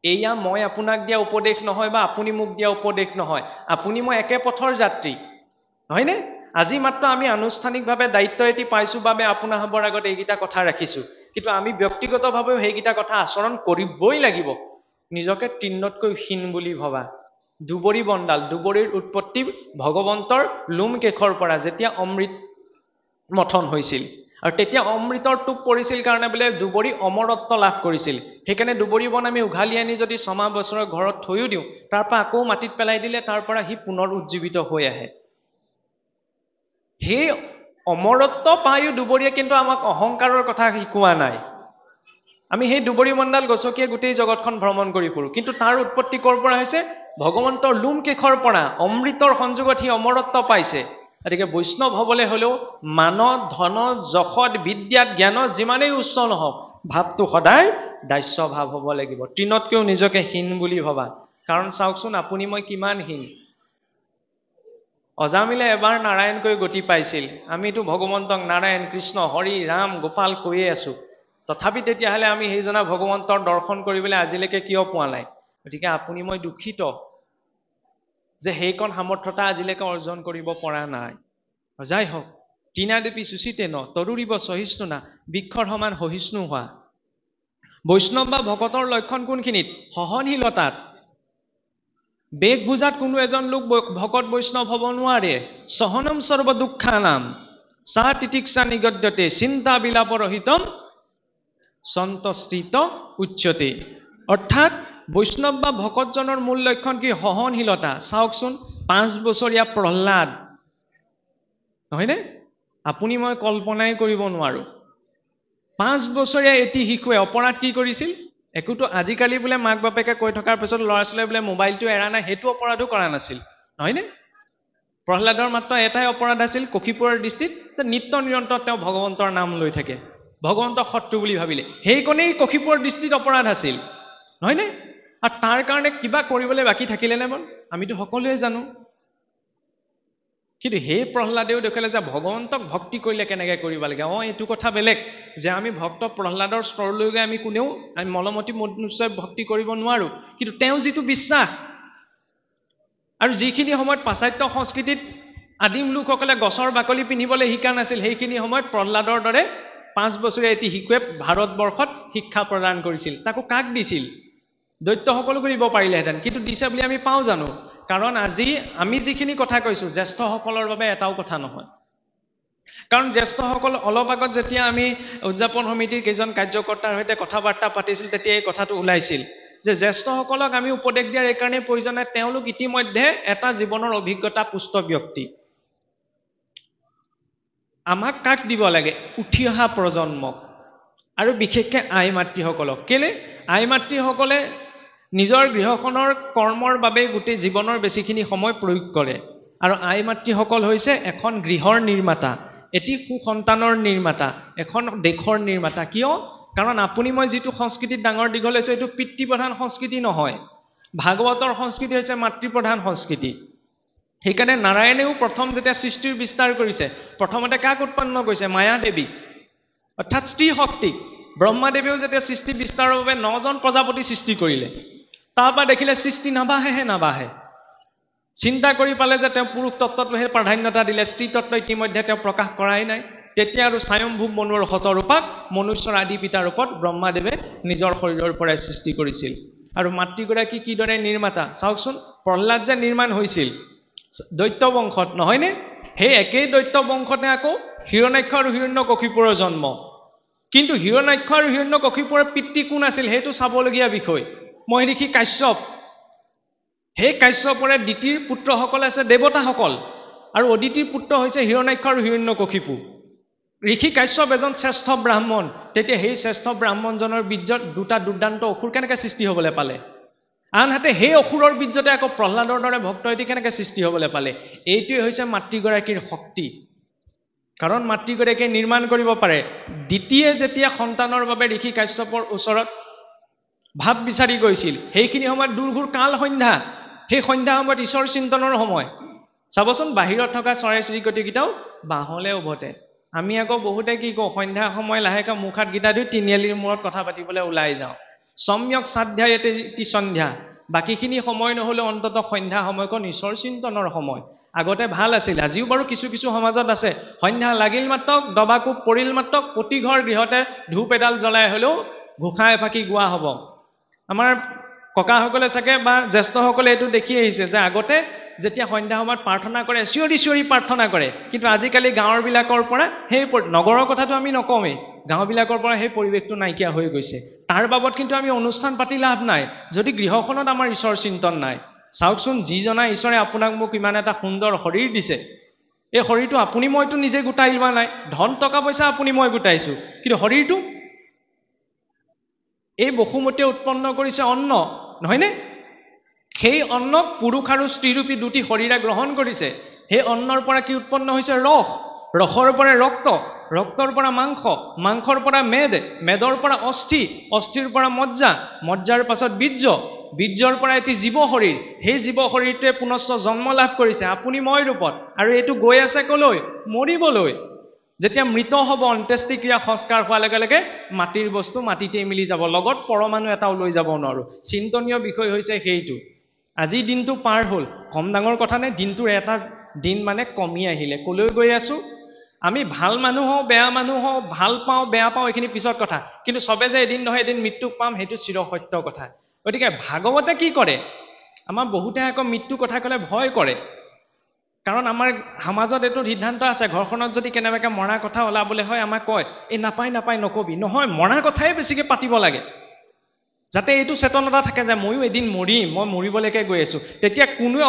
এয়া মই আপোনাক দিয়া উপদেশ নহয় বা আপুনি মোক দিয়া উপদেশ নহয় আপুনি মই একে পথৰ যাত্ৰী হয়নে আজি মাত্ৰ আমি আনুষ্ঠানিকভাৱে দায়িত্ব এটি পাইছো বাবে আপোনাহঁতৰ আগত এইকেইটা কথা ৰাখিছো কিন্তু আমি ব্যক্তিগতভাৱেও সেইকেইটা কথা আচৰণ কৰিবই লাগিব নিজকে তৃণতকৈ হীন বুলি ভবা দুবৰি বন্দাল দুবৰিৰ উৎপত্তি ভগৱন্তৰ লোম কেশৰ পৰা যেতিয়া অমৃত মথন হৈছিল আৰু তেতিয়া অমৃতৰ টোপ পৰিছিল কাৰণে বোলে দুবৰি অমৰত্ব লাভ কৰিছিল সেইকাৰণে দুবৰি বন আমি উঘালি আনি যদি ছমাহ বছৰৰ ঘৰত থৈও দিওঁ তাৰ পৰা আকৌ মাটিত পেলাই দিলে তাৰ পৰা সি পুনৰ উজ্জীৱিত হৈ আহে সেই অমৰত্ব পায়ো দুবৰিয়ে কিন্তু আমাক অহংকাৰৰ কথা শিকোৱা নাই আমি সেই দুবৰি মণ্ডল গছকিয়ে গোটেই জগতখন ভ্ৰমণ কৰি ফুৰো কিন্তু তাৰ উৎপত্তি ক'ৰ পৰা হৈছে ভগৱন্তৰ লোম কেশৰ পৰা অমৃতৰ সংযোগত সি অমৰত্ব পাইছে গতিকে বৈষ্ণৱ হ'বলৈ হ'লেও মান ধন যশত বিদ্যাত জ্ঞানত যিমানেই উচ্চ নহওক ভাৱটো সদায় দাস্য ভাৱ হ'ব লাগিব তৃণতকৈও নিজকে হীন বুলি ভবা কাৰণ চাওকচোন আপুনি মই কিমান হীন অজামিলে এবাৰ নাৰায়ণকৈ গতি পাইছিল আমিতো ভগৱন্তক নাৰায়ণ কৃষ্ণ হৰি ৰাম গোপাল কৈয়ে আছো তথাপি তেতিয়াহ'লে আমি সেইজনা ভগৱন্তৰ দৰ্শন কৰিবলৈ আজিলৈকে কিয় পোৱা নাই গতিকে আপুনি মই দুখিত যে সেইকণ সামৰ্থ্যতা আজিলৈকে অৰ্জন কৰিব পৰা নাই যাই হওক ত্ৰিনাদীপি সুচিতে ন তৰুৰিব সহিষ্ণু না বৃক্ষৰ সমান সহিষ্ণু হোৱা বৈষ্ণৱ বা ভকতৰ লক্ষণ কোনখিনিত সহনশীলতাত বেগ বুজাত কোনো এজন লোক ভকত বৈষ্ণৱ হ'ব নোৱাৰে সহনম সৰ্ব দুঃখানাম সা তিতিক্ষা নিগদ্যতে চিন্তা বিলাপ ৰহিতম সন্তস্তিত উচ্যতে অৰ্থাৎ বৈষ্ণৱ বা ভকতজনৰ মূল লক্ষণ কি সহনশীলতা চাওকচোন 5 বছৰীয়া প্ৰহ্লাদ নহয়নে আপুনি মই কল্পনাই কৰিব নোৱাৰো 5 বছৰীয়া এটি শিশুৱে অপৰাধ কি কৰিছিল একোটো আজিকালি বোলে মাক বাপেকে কৈ থকাৰ পিছত ল'ৰা ছোৱালীয়ে বোলে মোবাইলটো এৰা নাই সেইটো অপৰাধো কৰা নাছিল নহয়নে প্ৰহ্লাদৰ মাত্ৰ এটাই অপৰাধ আছিল কক্ষিপুৰৰ দৃষ্টিত যে নিত্য নিৰন্তৰ তেওঁ ভগৱন্তৰ নাম লৈ থাকে ভগৱন্তৰ শত্ৰু বুলি ভাবিলে সেইকণেই কক্ষিপুৰৰ দৃষ্টিত অপৰাধ আছিল নহয়নে আৰু তাৰ কাৰণে কিবা কৰিবলৈ বাকী থাকিলে নে আমিতো সকলোৱে জানো কিন্তু সেই প্ৰহ্লাদেও দেখালে যে ভগৱন্তক ভক্তি কৰিলে কেনেকৈ কৰিব লাগে এইটো কথা বেলেগ যে আমি ভক্ত প্ৰহ্লাদৰ স্তৰলৈকে আমি কোনেও আমি মলমতি মনুষ্যই ভক্তি কৰিব নোৱাৰো কিন্তু তেওঁ যিটো বিশ্বাস আৰু যিখিনি সময়ত পাশ্চাত্য সংস্কৃতিত আদিম লোকসকলে গছৰ বাকলি পিন্ধিবলৈ শিকা নাছিল সেইখিনি সময়ত প্ৰহ্লাদৰ দৰে 5 বছৰীয়া এটি শিশুৱে ভাৰতবৰ্ষত শিক্ষা প্ৰদান কৰিছিল তাকো কাক দিছিল দৈত্যসকলকো দিব পাৰিলেহেঁতেন কিন্তু দিছে বুলি আমি পাওঁ জানো কাৰণ আজি আমি যিখিনি কথা কৈছো জ্যেষ্ঠসকলৰ বাবে এটাও কথা নহয় কাৰণ জ্যেষ্ঠসকল অলপ আগত যেতিয়া আমি উদযাপন সমিতিৰ কেইজন কাৰ্যকৰ্তাৰ সৈতে কথা বাৰ্তা পাতিছিল তেতিয়া এই কথাটো ওলাইছিল যে জ্যেষ্ঠসকলক আমি উপদেশ দিয়াৰ এই কাৰণে প্ৰয়োজন নাই তেওঁলোক ইতিমধ্যে এটা জীৱনৰ অভিজ্ঞতা পুষ্ট ব্যক্তি আমাক কাক দিব লাগে উঠি অহা প্ৰজন্মক আৰু বিশেষকৈ আই মাতৃসকলক কেলে আই মাতৃসকলে নিজৰ গৃহখনৰ কৰ্মৰ বাবে গোটেই জীৱনৰ বেছিখিনি সময় প্ৰয়োগ কৰে আৰু আই মাতৃসকল হৈছে এখন গৃহৰ নিৰ্মাতা এটি সুসন্তানৰ নিৰ্মাতা এখন দেশৰ নিৰ্মাতা কিয় কাৰণ আপুনি মই যিটো সংস্কৃতিত ডাঙৰ দীঘল হৈছো এইটো পিতৃপ্ৰধান সংস্কৃতি নহয় ভাগৱতৰ সংস্কৃতি হৈছে মাতৃপ্ৰধান সংস্কৃতি সেইকাৰণে নাৰায়ণেও প্ৰথম যেতিয়া সৃষ্টিৰ বিস্তাৰ কৰিছে প্ৰথমতে কাক উৎপন্ন কৰিছে মায়া দেৱী অৰ্থাৎ স্ত্ৰী শক্তিক ব্ৰহ্মাদেৱেও যেতিয়া সৃষ্টি বিস্তাৰৰ বাবে 9জন প্ৰজাপতি সৃষ্টি কৰিলে তাৰপৰা দেখিলে সৃষ্টি নাবাহে চিন্তা কৰি পালে যে তেওঁ পুৰুষ তত্ত্বটোহে প্ৰাধান্যতা দিলে স্ত্ৰী তত্ত্ব ইতিমধ্যে তেওঁ প্ৰকাশ কৰাই নাই তেতিয়া আৰু স্বয়ম্ভূ মনুৰ শতৰূপাক মনুষ্যৰ আদি পিতাৰ ৰূপত ব্ৰহ্মাদেৱে নিজৰ শৰীৰৰ পৰাই সৃষ্টি কৰিছিল আৰু মাতৃগৰাকী কিদৰে নিৰ্মাতা চাওকচোন প্ৰহ্লাদ যে নিৰ্মাণ হৈছিল দৈত্য বংশত নহয়নে সেই একেই দৈত্য বংশতে আকৌ হিৰণ্যাক্ষ আৰু হিৰণ্যকশিপুৰৰ জন্ম কিন্তু হিৰণ্যাক্ষ আৰু হিৰণ্যকশিপুৰৰ পিতৃ কোন আছিল সেইটো চাবলগীয়া বিষয় মহৰ্ষি কাশ্যপ সেই কাশ্যপৰে দ্বিতীয় পুত্ৰসকল আছে দেৱতাসকল আৰু অদিতিৰ পুত্ৰ হৈছে হিৰণ্যাক্ষ আৰু হিৰণ্যকশিপু ঋষি কাশ্যপ এজন শ্ৰেষ্ঠ ব্ৰাহ্মণ তেতিয়া সেই শ্ৰেষ্ঠ ব্ৰাহ্মণজনৰ বীৰ্যত দুটা দুৰ্দান্ত অসুৰ কেনেকৈ সৃষ্টি হ'বলৈ পালে আনহাতে সেই অসুৰৰ বীৰ্যতে আকৌ প্ৰহ্লাদৰ দৰে ভক্ত এটি কেনেকৈ সৃষ্টি হ'বলৈ পালে এইটোৱে হৈছে মাতৃগৰাকীৰ শক্তি কাৰণ মাতৃগৰাকীয়ে নিৰ্মাণ কৰিব পাৰে দ্বিতীয় যেতিয়া সন্তানৰ বাবে ঋষি কাশ্যপৰ ওচৰত ভাৱ বিচাৰি গৈছিল সেইখিনি সময়ত দুৰ্ঘূৰ কাল সন্ধ্যা সেই সন্ধ্যা সময়ত ঈশ্বৰ চিন্তনৰ সময় চাবচোন বাহিৰত থকা চৰাই চিৰিকটিকেইটাও বাহলে উভতে আমি আকৌ বহুতে কি কওঁ সন্ধ্যা সময় লাহেকৈ মুখাত গীতা ধুই তিনিআলিৰ মূৰত কথা পাতিবলৈ ওলাই যাওঁ সম্যক সাধ্যায়তে ইতি সন্ধ্যা বাকীখিনি সময় নহ'লে অন্তত সন্ধ্যা সময়কণ ঈশ্বৰ চিন্তনৰ সময় আগতে ভাল আছিল আজিও বাৰু কিছু কিছু সমাজত আছে সন্ধ্যা লাগিল মাত্ৰক দবাকোব পৰিল মাত্ৰক প্ৰতি ঘৰ গৃহতে ধূপ এডাল জ্বলাই হ'লেও ঘোষা এফাকি গোৱা হ'ব আমাৰ ককাসকলে চাগে বা জ্যেষ্ঠসকলে এইটো দেখি আহিছে যে আগতে যেতিয়া সন্ধ্যা সময়ত প্ৰাৰ্থনা কৰে চিঞৰি প্ৰাৰ্থনা কৰে কিন্তু আজিকালি গাঁৱৰবিলাকৰ পৰা সেই নগৰৰ কথাটো আমি নকওঁৱেই গাঁওবিলাকৰ পৰা সেই পৰিৱেশটো নাইকিয়া হৈ গৈছে তাৰ বাবদ কিন্তু আমি অনুষ্ঠান পাতি লাভ নাই যদি গৃহখনত আমাৰ ঈশ্বৰ চিন্তন নাই চাওকচোন যিজনা ঈশ্বৰে আপোনাক মোক ইমান এটা সুন্দৰ শৰীৰ দিছে এই শৰীৰটো আপুনি মইতো নিজে গোটাই লোৱা নাই ধন টকা পইচা আপুনি মই গোটাইছো কিন্তু শৰীৰটো এই বসুমতীয়ে উৎপন্ন কৰিছে অন্ন নহয়নে সেই অন্নক পুৰুষ আৰু স্ত্ৰীৰূপী দুটি শৰীৰে গ্ৰহণ কৰিছে সেই অন্নৰ পৰা কি উৎপন্ন হৈছে ৰস ৰসৰ পৰা ৰক্ত ৰক্তৰ পৰা মাংস মাংসৰ পৰা মেদৰ পৰা অস্থিৰ পৰা মজ্জাৰ পাছত বীৰ্যৰ পৰা এটি জীৱ শৰীৰ সেই জীৱ শৰীৰটোৱে পুনশ্চ জন্ম লাভ কৰিছে আপুনি মই ৰূপত আৰু এইটো গৈ আছে কলৈ মৰিবলৈ যেতিয়া মৃত হ'ব অন্ত্যেষ্টিক্ৰিয়া সংস্কাৰ হোৱাৰ লগে লগে মাটিৰ বস্তু মাটিতে মিলি যাব লগত পৰমাণু এটাও লৈ যাব নোৱাৰো চিন্তনীয় বিষয় হৈছে সেইটো আজি দিনটো পাৰ হ'ল কম ডাঙৰ কথা নে দিনটোৰ এটা দিন মানে কমি আহিলে কলৈ গৈ আছো আমি ভাল মানুহ হওঁ বেয়া মানুহ হওঁ ভাল পাওঁ বেয়া পাওঁ এইখিনি পিছত কথা কিন্তু সবে যে এদিন নহয় এদিন মৃত্যুক পাম সেইটো চিৰসত্য কথা গতিকে ভাগৱতে কি কৰে আমাৰ বহুতে আকৌ মৃত্যু কথা ক'লে ভয় কৰে কাৰণ আমাৰ সমাজত এইটো সিদ্ধান্ত আছে ঘৰখনত যদি কেনেবাকৈ মৰা কথা ওলাবলৈ হয় আমাক কয় এই নাপায় নকবি নহয় মৰা কথাই বেছিকৈ পাতিব লাগে যাতে এইটো চেতনতা থাকে যে ময়ো এদিন মৰিম মই মৰিবলৈকে গৈ আছো তেতিয়া কোনোৱে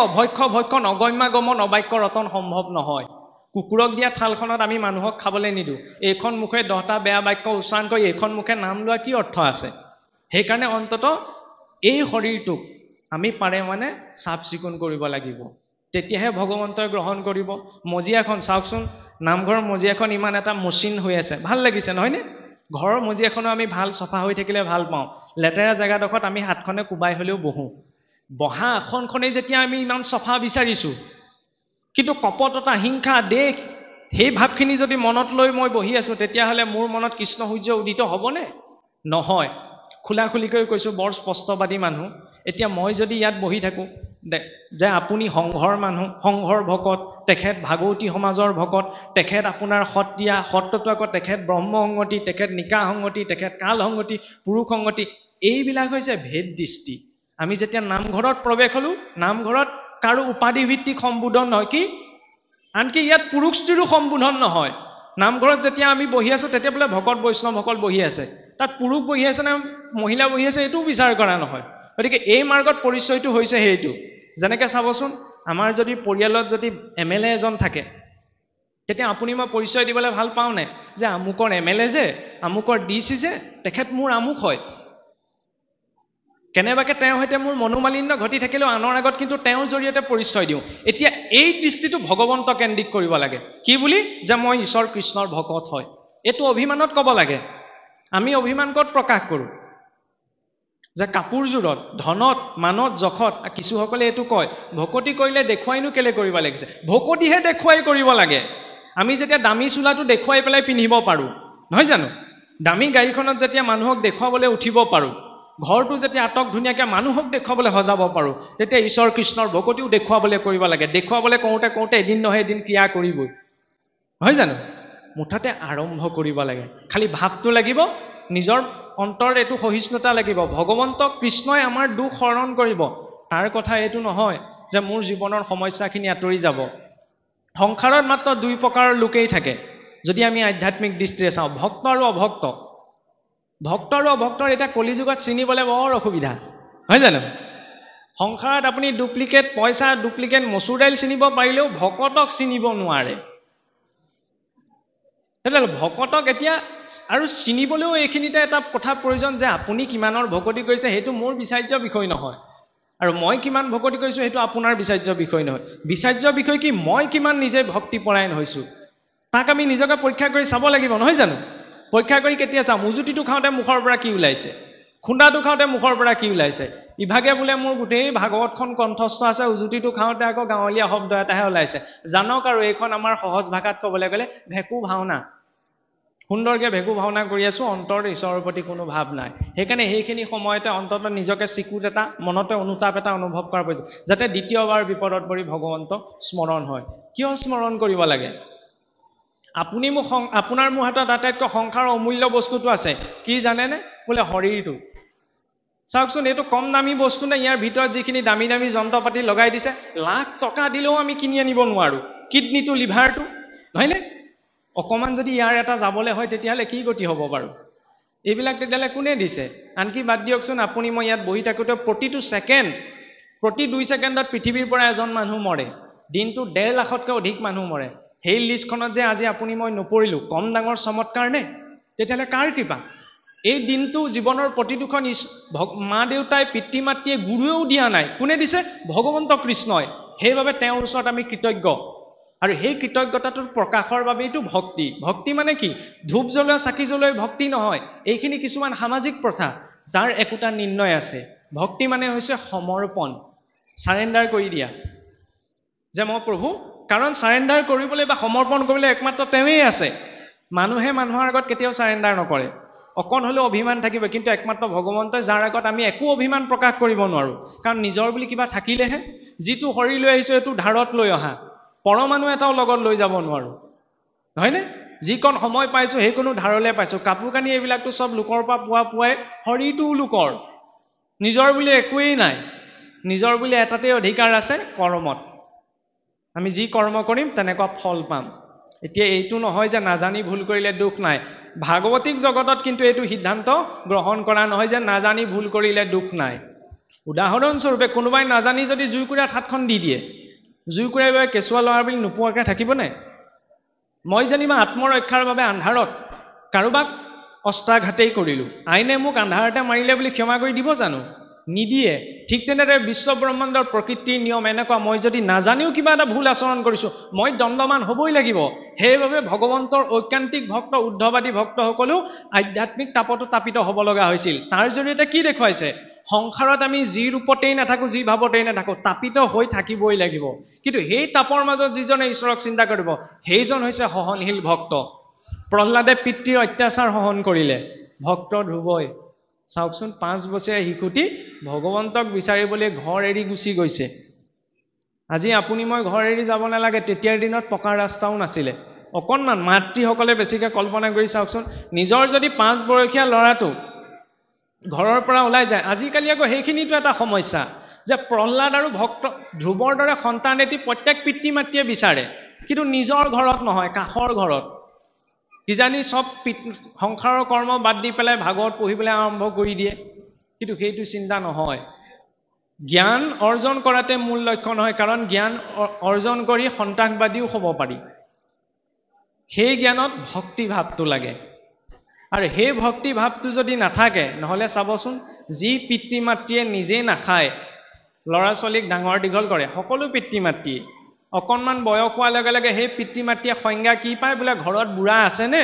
ভক্ষণ অগম্যাগমন অবাক্য ৰতন সম্ভৱ নহয় কুকুৰক দিয়া থালখনত আমি মানুহক খাবলৈ নিদিওঁ এইখন মুখে 10টা বেয়া বাক্য উচ্চাৰণ কৰি এইখন মুখে নাম লোৱা কি অৰ্থ আছে সেইকাৰণে অন্তত এই শৰীৰটোক আমি পাৰে মানে চাফ চিকুণ কৰিব লাগিব তেতিয়াহে ভগৱন্তই গ্ৰহণ কৰিব মজিয়াখন চাওকচোন নামঘৰৰ মজিয়াখন ইমান এটা মসৃণ হৈ আছে ভাল লাগিছে নহয়নে ঘৰৰ মজিয়াখনো আমি ভাল চফা হৈ থাকিলে ভাল পাওঁ লেতেৰা জেগাডোখৰত আমি হাতখনে কোবাই হ'লেও বহা আসনখনেই যেতিয়া আমি ইমান চফা বিচাৰিছো কিন্তু কপটতা হিংসা দেশ সেই ভাৱখিনি যদি মনত লৈ মই বহি আছো তেতিয়াহ'লে মোৰ মনত কৃষ্ণ সূৰ্য উদিত হ'বনে নহয় খোলাখুলিকৈ কৈছো বৰ স্পষ্টবাদী মানুহ এতিয়া মই যদি ইয়াত বহি থাকো যে আপুনি সংঘৰ মানুহ সংঘৰ ভকত তেখেত ভাগৱতী সমাজৰ ভকত তেখেত আপোনাৰ সত্ৰীয়া সত্ৰটো আকৌ তেখেত ব্ৰহ্ম সংগতি তেখেত নিকা সংগতি তেখেত কাল সংগতি পুৰুষ সংগতি এইবিলাক হৈছে ভেদ দৃষ্টি আমি যেতিয়া নামঘৰত প্ৰৱেশ হলো নামঘৰত কাৰো উপাধি ভিত্তিক সম্বোধন নহয় কি আনকি ইয়াত পুৰুষ স্ত্ৰীৰো সম্বোধন নহয় নামঘৰত যেতিয়া আমি বহি আছো তেতিয়া বোলে ভকত বৈষ্ণৱসকল বহি আছে তাত পুৰুষ বহি আছে নে মহিলা বহি আছে এইটোও বিচাৰ কৰা নহয় গতিকে এই মাৰ্গত পৰিচয়টো হৈছে সেইটো যেনেকৈ চাবচোন আমাৰ যদি পৰিয়ালত যদি MLA এজন থাকে তেতিয়া আপুনি মই পৰিচয় দিবলৈ ভাল পাওঁনে যে আমুকৰ MLA যে আমুকৰ DC যে তেখেত মোৰ আমুক হয় কেনেবাকে তেওঁৰ সৈতে মোৰ মনোমালিন্য ঘটি থাকিলেও আনৰ আগত কিন্তু তেওঁৰ জৰিয়তে পৰিচয় দিওঁ এতিয়া এই দৃষ্টিটো ভগৱন্ত কেন্দ্ৰিক কৰিব লাগে কি বুলি যে মই ঈশ্বৰ কৃষ্ণৰ ভকত হয় এইটো অভিমানত ক'ব লাগে আমি অভিমান ক'ত প্ৰকাশ কৰোঁ যে কাপোৰজোৰত ধনত মানত জখত কিছুসকলে এইটো কয় ভকতি কৰিলে দেখুৱাইনো কেলে কৰিব লাগিছে ভকতিহে দেখুৱাই কৰিব লাগে আমি যেতিয়া দামী চোলাটো দেখুৱাই পেলাই পিন্ধিব পাৰোঁ নহয় জানো দামী গাড়ীখনত যেতিয়া মানুহক দেখুৱাবলৈ উঠিব পাৰোঁ ঘৰটো যেতিয়া আটক ধুনীয়াকৈ মানুহক দেখুৱাবলৈ সজাব পাৰোঁ তেতিয়া ঈশ্বৰ কৃষ্ণৰ ভকতিও দেখুৱাবলৈ কৰিব লাগে দেখুৱাবলৈ কওঁতে এদিন নহয় এদিন ক্ৰিয়া কৰিবই নহয় জানো মুঠতে আৰম্ভ কৰিব লাগে খালি ভাৱটো লাগিব নিজৰ অন্তৰ এইটো সহিষ্ণুতা লাগিব ভগৱন্ত কৃষ্ণই আমাৰ দুখ হৰণ কৰিব তাৰ কথা এইটো নহয় যে মোৰ জীৱনৰ সমস্যাখিনি আঁতৰি যাব সংসাৰত মাত্ৰ দুই প্ৰকাৰৰ লোকেই থাকে যদি আমি আধ্যাত্মিক দৃষ্টিৰে চাওঁ ভক্ত আৰু অভক্ত ভক্ত আৰু অভক্তৰ এটা কলিযুগত চিনিবলৈ বৰ অসুবিধা হয় জানো সংসাৰত আপুনি ডুপ্লিকেট পইচা ডুপ্লিকেট মচুৰ দাইল চিনিব পাৰিলেও ভকতক চিনিব নোৱাৰে ভকতক এতিয়া আৰু চিনিবলৈও এইখিনিতে এটা কথা প্ৰয়োজন যে আপুনি কিমানৰ ভকতি কৰিছে সেইটো মোৰ বিচাৰ্য বিষয় নহয় আৰু মই কিমান ভকতি কৰিছোঁ সেইটো আপোনাৰ বিচাৰ্য বিষয় নহয় বিচাৰ্য বিষয় কি মই কিমান নিজে ভক্তিপৰায়ণ হৈছোঁ তাক আমি নিজকে পৰীক্ষা কৰি চাব লাগিব নহয় জানো পৰীক্ষা কৰি কেতিয়া চাম উজুতিটো খাওঁতে মুখৰ পৰা কি ওলাইছে খুন্দাটো খাওঁতে মুখৰ পৰা কি ওলাইছে ইভাগে বোলে মোৰ গোটেই ভাগৱতখন কণ্ঠস্থ আছে উজুতিটো খাওঁতে আকৌ গাঁৱলীয়া শব্দ এটাহে ওলাইছে জানক আৰু এইখন আমাৰ সহজ ভাষাত ক'বলৈ গ'লে ভেকু ভাওনা সুন্দৰকৈ ভেকু ভাওনা কৰি আছোঁ অন্তৰত ঈশ্বৰৰ প্ৰতি কোনো ভাৱ নাই সেইকাৰণে সেইখিনি সময়তে অন্তত নিজকে চিকুট এটা মনতে অনুতাপ এটা অনুভৱ কৰাৰ প্ৰয়োজন যাতে দ্বিতীয়বাৰ বিপদত পৰি ভগৱন্তক স্মৰণ হয় কিয় স্মৰণ কৰিব লাগে আপুনি মোক আপোনাৰ মোৰ হাতত আটাইতকৈ সংসাৰৰ অমূল্য বস্তুটো আছে কি জানেনে বোলে শৰীৰটো চাওকচোন এইটো কম দামী বস্তু নে ইয়াৰ ভিতৰত যিখিনি দামী দামী যন্ত্ৰ পাতি লগাই দিছে লাখ টকা দিলেও আমি কিনি আনিব নোৱাৰোঁ কিডনীটো লিভাৰটো নহয়নে অকমান যদি ইয়াৰ এটা যাবলৈ হয় তেতিয়াহ'লে কি গতি হ'ব বাৰু এইবিলাক তেতিয়াহ'লে কোনে দিছে আনকি বাদ দিয়কচোন আপুনি মই ইয়াত বহি থাকোঁতে প্ৰতিটো ছেকেণ্ড প্ৰতি 2 ছেকেণ্ডত পৃথিৱীৰ পৰা এজন মানুহ মৰে দিনটো 1.5 লাখতকৈ অধিক মানুহ মৰে সেই লিষ্টখনত যে আজি আপুনি মই নপৰিলোঁ কম ডাঙৰ চমৎকাৰ নে তেতিয়াহ'লে কাৰ কৃপা এই দিনটো জীৱনৰ প্ৰতিটোখন মা দেউতাই পিতৃ মাতৃয়ে গুৰুৱেও দিয়া নাই কোনে দিছে ভগৱন্ত কৃষ্ণই সেইবাবে তেওঁৰ ওচৰত আমি কৃতজ্ঞ আৰু সেই কৃতজ্ঞতাটোৰ প্ৰকাশৰ বাবেইটো ভক্তি ভক্তি মানে কি ধূপ জ্বলোৱা চাকি জ্বলোৱা ভক্তি নহয় এইখিনি কিছুমান সামাজিক প্ৰথা যাৰ একোটা নিৰ্ণয় আছে ভক্তি মানে হৈছে সমৰ্পণ সাৰেণ্ডাৰ কৰি দিয়া যে মই প্ৰভু কাৰণ সাৰেণ্ডাৰ কৰিবলৈ বা সমৰ্পণ কৰিবলৈ একমাত্ৰ তেওঁই আছে মানুহে মানুহৰ আগত কেতিয়াও সাৰেণ্ডাৰ নকৰে অকণ হ'লেও অভিমান থাকিব কিন্তু একমাত্ৰ ভগৱন্তই যাৰ আগত আমি একো অভিমান প্ৰকাশ কৰিব নোৱাৰোঁ কাৰণ নিজৰ বুলি কিবা থাকিলেহে যিটো শৰীৰ লৈ আহিছোঁ এইটো ধাৰত লৈ অহা পৰমাণু এটাও লগত লৈ যাব নোৱাৰোঁ নহয়নে যিকণ সময় পাইছোঁ সেইকণো ধাৰলৈ পাইছোঁ কাপোৰ কানি এইবিলাকতো চব লোকৰ পৰা পোৱাই শৰীৰটোও লোকৰ নিজৰ বুলি একোৱেই নাই নিজৰ বুলি এটাতেই অধিকাৰ আছে কৰ্মত আমি যি কৰ্ম কৰিম তেনেকুৱা ফল পাম এতিয়া এইটো নহয় যে নাজানি ভুল কৰিলে দুখ নাই ভাগৱতিক জগতত কিন্তু এইটো সিদ্ধান্ত গ্ৰহণ কৰা নহয় যে নাজানি ভুল কৰিলে দুখ নাই উদাহৰণস্বৰূপে কোনোবাই নাজানি যদি জুইকুৰাত হাতখন দি দিয়ে জুইকুৰাই বাবে কেঁচুৱা ল'ৰা বুলি নোপোৱাকৈ থাকিবনে মই যেনিবা আত্মৰক্ষাৰ বাবে আন্ধাৰত কাৰোবাক অস্ত্ৰাঘাতেই কৰিলোঁ আইনে মোক আন্ধাৰতে মাৰিলে বুলি ক্ষমা কৰি দিব জানো নিদিয়ে ঠিক তেনেদৰে বিশ্ব ব্ৰহ্মাণ্ডৰ প্ৰকৃতিৰ নিয়ম এনেকুৱা মই যদি নাজানিও কিবা এটা ভুল আচৰণ কৰিছোঁ মই দণ্ডমান হ'বই লাগিব সেইবাবে ভগৱন্তৰ ঐকান্তিক ভক্ত উদ্ধবাদী ভক্তসকলেও আধ্যাত্মিক তাপতো তাপিত হ'ব লগা হৈছিল তাৰ জৰিয়তে কি দেখুৱাইছে সংসাৰত আমি যি ৰূপতেই নাথাকোঁ যি ভাৱতেই নাথাকোঁ তাপিত হৈ থাকিবই লাগিব কিন্তু সেই তাপৰ মাজত যিজনে ঈশ্বৰক চিন্তা কৰিব সেইজন হৈছে সহনশীল ভক্ত প্ৰহ্লাদে পিতৃৰ অত্যাচাৰ সহন কৰিলে ভক্ত ধ্ৰুৱই চাওকচোন 5 বছৰীয়া শিশুটি ভগৱন্তক বিচাৰিবলৈ ঘৰ এৰি গুচি গৈছে আজি আপুনি মই ঘৰ এৰি যাব নালাগে তেতিয়াৰ দিনত পকা ৰাস্তাও নাছিলে অকণমান মাতৃসকলে বেছিকৈ কল্পনা কৰি চাওকচোন নিজৰ যদি 5 বছৰীয়া ল'ৰাটো ঘৰৰ পৰা ওলাই যায় আজিকালি আকৌ সেইখিনিতো এটা সমস্যা যে প্ৰহ্লাদ আৰু ভক্ত ধ্ৰুৱৰ দৰে সন্তান এটি প্ৰত্যেক পিতৃ মাতৃয়ে বিচাৰে কিন্তু নিজৰ ঘৰত নহয় কাষৰ ঘৰত কিজানি সব সংসাৰৰ কৰ্ম বাদ দি পেলাই ভাগৱত পঢ়িবলৈ আৰম্ভ কৰি দিয়ে কিন্তু সেইটো চিন্তা নহয় জ্ঞান অৰ্জন কৰাতে মূল লক্ষ্য নহয় কাৰণ জ্ঞান অৰ্জন কৰি সন্ত্ৰাসবাদীও হ'ব পাৰি সেই জ্ঞানত ভক্তি ভাৱটো লাগে আৰু সেই ভক্তি ভাৱটো যদি নাথাকে নহলে চাবচোন যি পিতৃ মাতৃয়ে নিজে নাখায় ল'ৰা ছোৱালীক ডাঙৰ দীঘল কৰে সকলো পিতৃ মাতৃয়ে অকণমান বয়স হোৱাৰ লগে লগে সেই পিতৃ মাতৃয়ে সংজ্ঞা কি পায় বোলে ঘৰত বুঢ়া আছে নে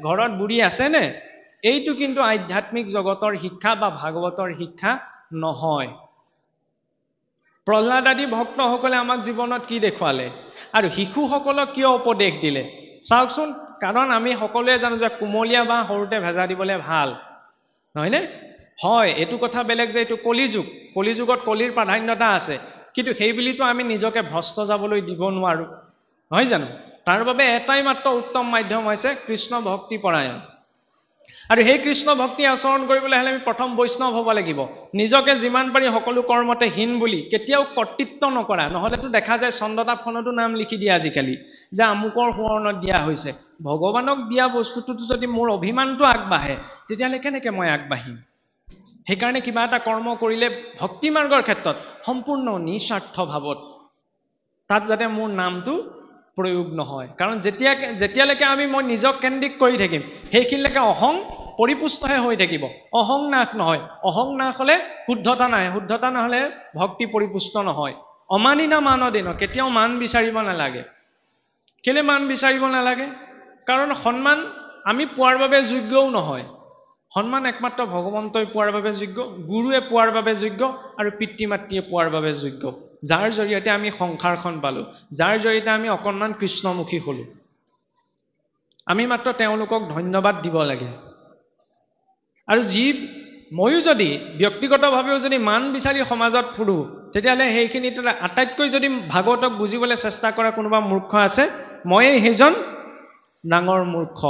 ঘৰত বুঢ়ী আছে নে এইটো কিন্তু আধ্যাত্মিক জগতৰ শিক্ষা বা ভাগৱতৰ শিক্ষা নহয় প্ৰহ্লাদ আদি ভক্তসকলে আমাক জীৱনত কি দেখুৱালে আৰু শিশুসকলক কিয় উপদেশ দিলে চাওকচোন কাৰণ আমি সকলোৱে জানো যে কুমলীয়া বা সৰুতে ভেজা দিবলৈ ভাল নহয়নে হয় এইটো কথা বেলেগ যে এইটো কলিযুগত কলিৰ প্ৰাধান্যতা আছে কিন্তু সেই বুলিতো আমি নিজকে ভ্ৰষ্ট যাবলৈ দিব নোৱাৰো নহয় জানো তাৰ বাবে এটাই মাত্ৰ উত্তম মাধ্যম হৈছে কৃষ্ণ ভক্তি পৰায়ণ আৰু সেই কৃষ্ণ ভক্তি আচৰণ কৰিবলৈ হলে আমি প্ৰথম বৈষ্ণৱ হ'ব লাগিব নিজকে যিমান পাৰি সকলো কৰ্মতে হীন বুলি কেতিয়াও কৰ্তৃত্ব নকৰা নহলেতো দেখা যায় চন্দতাপখনতো নাম লিখি দিয়ে আজিকালি যে আমুকৰ সোঁৱৰণত দিয়া হৈছে ভগৱানক দিয়া বস্তুটোতো যদি মোৰ অভিমানটো আগবাঢ়ে তেতিয়াহলে কেনেকৈ মই আগবাঢ়িম সেইকাৰণে কিবা এটা কৰ্ম কৰিলে ভক্তি মাৰ্গৰ ক্ষেত্ৰত সম্পূৰ্ণ নিস্বাৰ্থ ভাৱত তাত যাতে মোৰ নামটো প্ৰয়োগ নহয় কাৰণ যেতিয়ালৈকে আমি মই নিজক কেন্দ্ৰিক কৰি থাকিম সেইখিনিলৈকে অহং পৰিপুষ্টহে হৈ থাকিব অহং নাশ নহয় অহং নাশ হলে শুদ্ধতা নাই শুদ্ধতা নহলে ভক্তি পৰিপুষ্ট নহয় অমানিনা মানদিন কেতিয়াও মান বিচাৰিব নালাগে কেলে মান বিচাৰিব নালাগে কাৰণ সন্মান আমি পোৱাৰ বাবে যোগ্যও নহয় সন্মান একমাত্ৰ ভগৱন্তই পোৱাৰ বাবে যোগ্য গুৰুৱে পোৱাৰ বাবে যোগ্য আৰু পিতৃ মাতৃয়ে পোৱাৰ বাবে যোগ্য যাৰ জৰিয়তে আমি সংসাৰখন পালো যাৰ জৰিয়তে আমি অকণমান কৃষ্ণমুখী হলো আমি মাত্ৰ তেওঁলোকক ধন্যবাদ দিব লাগে আৰু ময়ো যদি ব্যক্তিগতভাৱেও যদি মান বিচাৰি সমাজত ফুৰো তেতিয়াহ'লে সেইখিনিত আটাইতকৈ যদি ভাগৱতক বুজিবলৈ চেষ্টা কৰা কোনোবা মূৰ্খ আছে ময়েই সেইজন ডাঙৰ মূৰ্খ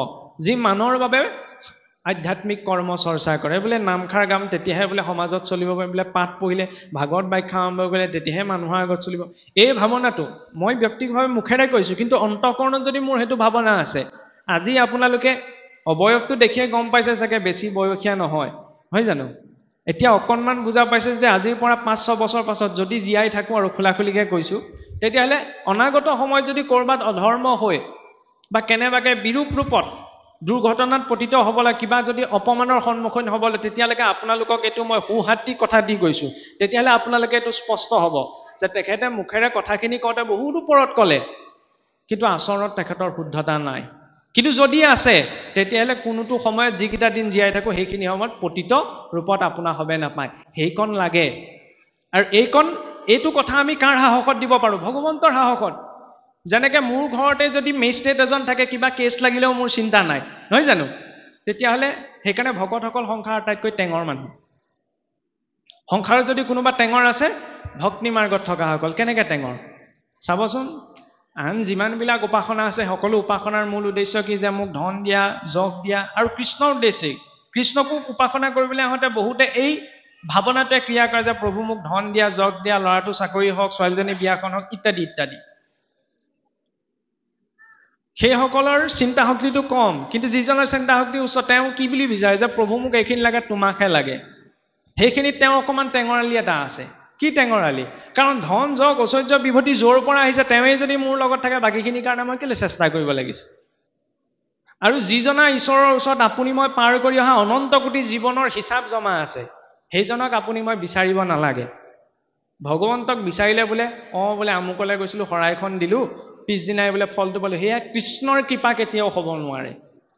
যি মানৰ বাবে আধ্যাত্মিক কৰ্ম চৰ্চা কৰে বোলে নামখাৰ গাম তেতিয়াহে বোলে সমাজত চলিব পাৰে বোলে পাঠ পঢ়িলে ভাগৱত ব্যাখ্যা আৰম্ভ কৰিলে তেতিয়াহে মানুহৰ আগত চলিব এই ভাৱনাটো মই ব্যক্তিগতভাৱে মুখেৰে কৈছো কিন্তু অন্তঃকৰণত যদি মোৰ সেইটো ভাৱনা আছে আজি আপোনালোকে অবয়সটো দেখিয়ে গম পাইছে চাগে বেছি বয়সীয়া নহয় হয় জানো এতিয়া অকণমান বুজা পাইছে যে আজিৰ পৰা 5-6 বছৰ পাছত যদি জীয়াই থাকো আৰু খোলাখুলিকে কৈছো তেতিয়াহ'লে অনাগত সময়ত যদি ক'ৰবাত অধৰ্ম হৈ বা কেনেবাকে বিৰূপ ৰূপত দুৰ্ঘটনাত পতিত হ'বলৈ কিবা যদি অপমানৰ সন্মুখীন হ'বলৈ তেতিয়ালৈকে আপোনালোকক এইটো মই সুহাতি কথা দি গৈছো তেতিয়াহ'লে আপোনালোকে এইটো স্পষ্ট হ'ব যে তেখেতে মুখেৰে কথাখিনি কওঁতে বহুত ওপৰত ক'লে কিন্তু আচৰণত তেখেতৰ শুদ্ধতা নাই কিন্তু যদি আছে তেতিয়াহ'লে কোনোটো সময়ত যিকেইটা দিন জীয়াই থাকো সেইখিনি সময়ত পতিত ৰূপত আপোনাৰ হবে নাপায় সেইকণ লাগে আৰু এইটো কথা আমি কাৰ সাহসত দিব পাৰো ভগৱন্তৰ সাহসত যেনেকে মোৰ ঘৰতে যদি মেজিষ্ট্ৰেট এজন থাকে কিবা কেছ লাগিলেও মোৰ চিন্তা নাই নহয় জানো তেতিয়াহ'লে সেইকাৰণে ভকতসকল সংসাৰ আটাইতকৈ টেঙৰ মানুহ সংসাৰত যদি কোনোবা টেঙৰ আছে ভক্তি মাৰ্গত থকাসকল কেনেকে টেঙৰ চাবচোন আন যিমানবিলাক উপাসনা আছে সকলো উপাসনাৰ মূল উদ্দেশ্য কি যে মোক ধন দিয়া যশ দিয়া আৰু কৃষ্ণৰ উদ্দেশ্যে কৃষ্ণকো উপাসনা কৰিবলৈ আহোঁতে বহুতে এই ভাৱনাটোৱে ক্ৰিয়া কৰে যে প্ৰভু মোক ধন দিয়া যশ দিয়া ল'ৰাটো চাকৰি হওক ছোৱালীজনী বিয়াখন হওক ইত্যাদি ইত্যাদি সেইসকলৰ চিন্তা শক্তিটো কম কিন্তু যিজনৰ চিন্তা শক্তি উচ্চ তেওঁ কি বুলি বিচাৰে যে প্ৰভু মোক এইখিনি লাগে তোমাকহে লাগে সেইখিনিত তেওঁ অকণমান টেঙৰালি এটা আছে কি টেঙৰালি কাৰণ ধন যশ ঐশ্বৰ্য বিভূতি য'ৰ পৰা আহিছে তেওঁৱেই যদি মোৰ লগত থাকে বাকীখিনিৰ কাৰণে মই কেলে চেষ্টা কৰিব লাগিছে আৰু যিজনা ঈশ্বৰৰ ওচৰত আপুনি মই পাৰ কৰি অহা অনন্ত কোটি জীৱনৰ হিচাপ জমা আছে সেইজনক আপুনি মই বিচাৰিব নালাগে ভগৱন্তক বিচাৰিলে বোলে বোলে আমুকলে গৈছিলো শৰাইখন দিলো পিছদিনাই বোলে ফলটো পালো সেয়া কৃষ্ণৰ কৃপা কেতিয়াও হ'ব নোৱাৰে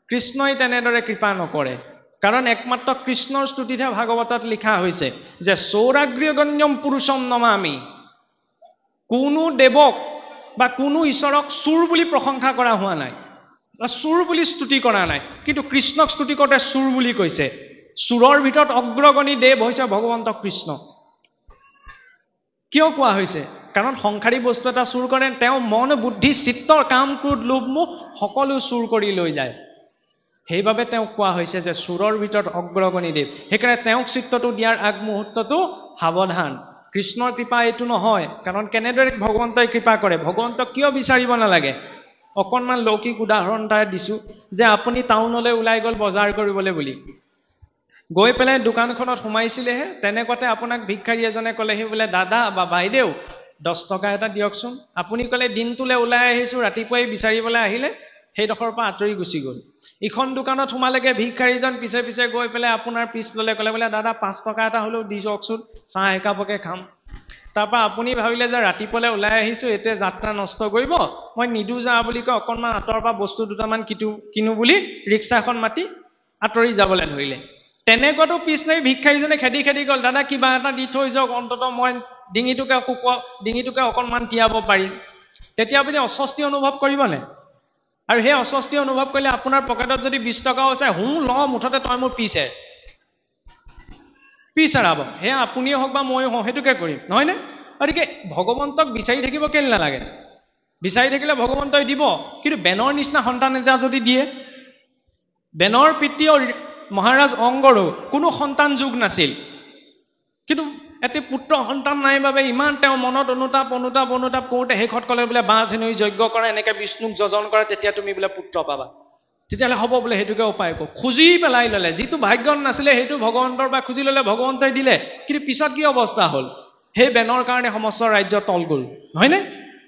কৃষ্ণই তেনেদৰে কৃপা নকৰে কাৰণ একমাত্ৰ কৃষ্ণৰ স্তুতিতহে ভাগৱতত লিখা হৈছে যে সৌৰাগ্ৰ্যগণ্যম পুৰুষম নমামি কোনো দেৱক বা কোনো ঈশ্বৰক চুৰ বুলি প্ৰশংসা কৰা হোৱা নাই বা চুৰ বুলি স্তুতি কৰা নাই কিন্তু কৃষ্ণক স্তুতি কৰোঁতে চুৰ বুলি কৈছে চুৰৰ ভিতৰত অগ্ৰগণী দেৱ হৈছে ভগৱন্ত কৃষ্ণ কিয় কোৱা হৈছে কাৰণ সংসাৰী বস্তু এটা চুৰ কৰে তেওঁ মন বুদ্ধি চিত্তৰ কাম ক্ৰোধ লোভ মোহ সকলো চুৰ কৰি লৈ যায় সেইবাবে তেওঁক কোৱা হৈছে যে চুৰৰ ভিতৰত অগ্ৰগণী দেৱ সেইকাৰণে তেওঁক চিত্ৰটো দিয়াৰ আগমুহূৰ্তটো সাৱধান কৃষ্ণৰ কৃপা এইটো নহয় কাৰণ কেনেদৰে ভগৱন্তই কৃপা কৰে ভগৱন্তক কিয় বিচাৰিব নালাগে অকণমান লৌকিক উদাহৰণ এটা দিছো যে আপুনি টাউনলৈ ওলাই গ'ল বজাৰ কৰিবলৈ বুলি গৈ পেলাই দোকানখনত সোমাইছিলেহে তেনেকুৱাতে আপোনাক ভিক্ষাৰী এজনে ক'লেহি বোলে দাদা বা বাইদেউ 10 টকা এটা দিয়কচোন আপুনি ক'লে দিনটোলৈ ওলাই আহিছো ৰাতিপুৱাই বিচাৰিবলৈ আহিলে সেইডোখৰৰ পৰা আঁতৰি গুচি গ'ল। ইখন দোকানত সোমালেগে, ভিক্ষাৰীজন পিছে পিছে গৈ পেলাই আপোনাৰ পিছ ল'লে, ক'লে বোলে দাদা 5 টকা এটা হ'লেও দি যাওকচোন, চাহ একাপকে খাম। তাৰপৰা আপুনি ভাবিলে যে ৰাতিপুৱালৈ ওলাই আহিছোঁ, এতিয়া যাত্ৰা নষ্ট কৰিব, মই নিদো যা বুলি কয় অকণমান আঁতৰৰ পৰা বস্তু দুটামান কিনো বুলি ৰিক্সা এখন মাতি আঁতৰি যাবলৈ ধৰিলে। তেনেকুৱাতো পিছ নাই, ভিক্ষাৰীজনে খেদি খেদি গ'ল, দাদা কিবা এটা দি থৈ যাওক, অন্ততঃ মই ডিঙিটোকে অকণমান তিয়াব পাৰিম। তেতিয়া আপুনি অস্বস্তি অনুভৱ কৰিবনে? আৰু সেই অস্বস্তি অনুভৱ কৰিলে আপোনাৰ পকেটত যদি 20 টকাও আছে, ল মুঠতে তই মোৰ পিছ এৰাব, সেয়া আপুনিয়ে হওক বা ময়ো হওঁ, সেইটোকে কৰিম, নহয়নে? গতিকে ভগৱন্তক বিচাৰি থাকিব কেলে নালাগে? বিচাৰি থাকিলে ভগৱন্তই দিব, কিন্তু বেনৰ নিচিনা সন্তান এটা যদি দিয়ে, বেনৰ পিতৃ মহাৰাজ অংগৰো কোনো সন্তান যোগ নাছিল, কিন্তু এটি পুত্ৰ সন্তান নাই বাবে ইমান তেওঁ মনত অনুতাপ কৰোঁতে শেষত ক'লে বোলে বাঁহ চেনৰি যজ্ঞ কৰা, এনেকৈ বিষ্ণুক যজন কৰা, তেতিয়া তুমি বোলে পুত্ৰ পাবা। তেতিয়াহ'লে হ'ব বোলে, সেইটোকে উপায় কওঁ। খুজি পেলাই ল'লে, যিটো ভাগ্যত নাছিলে সেইটো ভগৱন্তৰ পৰা খুজি ল'লে, ভগৱন্তই দিলে, কিন্তু পিছত কি অৱস্থা হ'ল? সেই বেনৰ কাৰণে সমস্ত ৰাজ্য তল গ'ল, নহয়নে?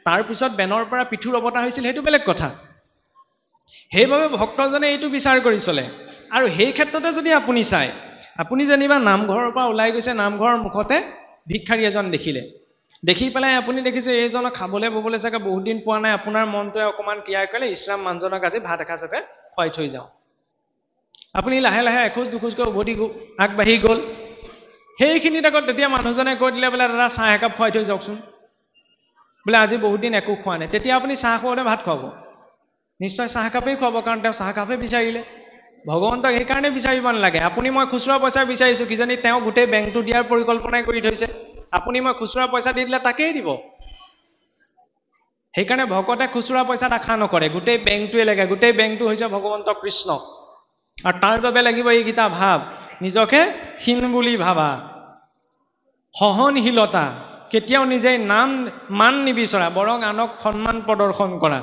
তাৰপিছত বেনৰ পৰা পৃথুৰ অৱতাৰ হৈছিল, সেইটো বেলেগ কথা। সেইবাবে ভক্তজনে এইটো বিচাৰ কৰি চলে। আৰু সেই ক্ষেত্ৰতে যদি আপুনি চায়, আপুনি যেনিবা নামঘৰৰ পৰা ওলাই গৈছে, নামঘৰৰ মুখতে ভিক্ষাৰী এজন দেখিলে, দেখি পেলাই আপুনি দেখিছে এইজনক খাবলৈ ববলৈ চাগে বহুত দিন পোৱা নাই, আপোনাৰ মনটোৱে অকণমান ক্ৰিয়া কৰিলে, ইছৰাম মানুহজনক আজি ভাত এসাঁজকে খুৱাই থৈ যাওঁ। আপুনি লাহে লাহে এখোজ দুখোজকৈ উভতি আগবাঢ়ি গ'ল। সেইখিনিত আকৌ তেতিয়া মানুহজনে কৈ দিলে বোলে দাদা চাহ একাপ খুৱাই থৈ যাওকচোন, বোলে আজি বহুত দিন একো খোৱা নাই। তেতিয়া আপুনি চাহ খুৱাওঁতে ভাত খুৱাব? নিশ্চয় চাহ একাপেই খুৱাব, কাৰণ তেওঁ চাহ একাপেই বিচাৰিলে। ভগৱন্তক সেইকাৰণে বিচাৰিব নালাগে। আপুনি মই খুচুৰা পইচা বিচাৰিছোঁ, কিজানি তেওঁ গোটেই বেংকটো দিয়াৰ পৰিকল্পনাই কৰি থৈছে, আপুনি মই খুচুৰা পইচা দি দিলে তাকেই দিব। সেইকাৰণে ভকতে খুচুৰা পইচাত আশা নকৰে, গোটেই বেংকটোৱে লাগে, গোটেই বেংকটো হৈছে ভগৱন্ত কৃষ্ণ। আৰু তাৰ বাবে লাগিব এইকেইটা ভাৱ: নিজকে হীন বুলি ভাবা, সহনশীলতা, কেতিয়াও নিজে মান নিবিচৰা, বৰং আনক সন্মান প্ৰদৰ্শন কৰা,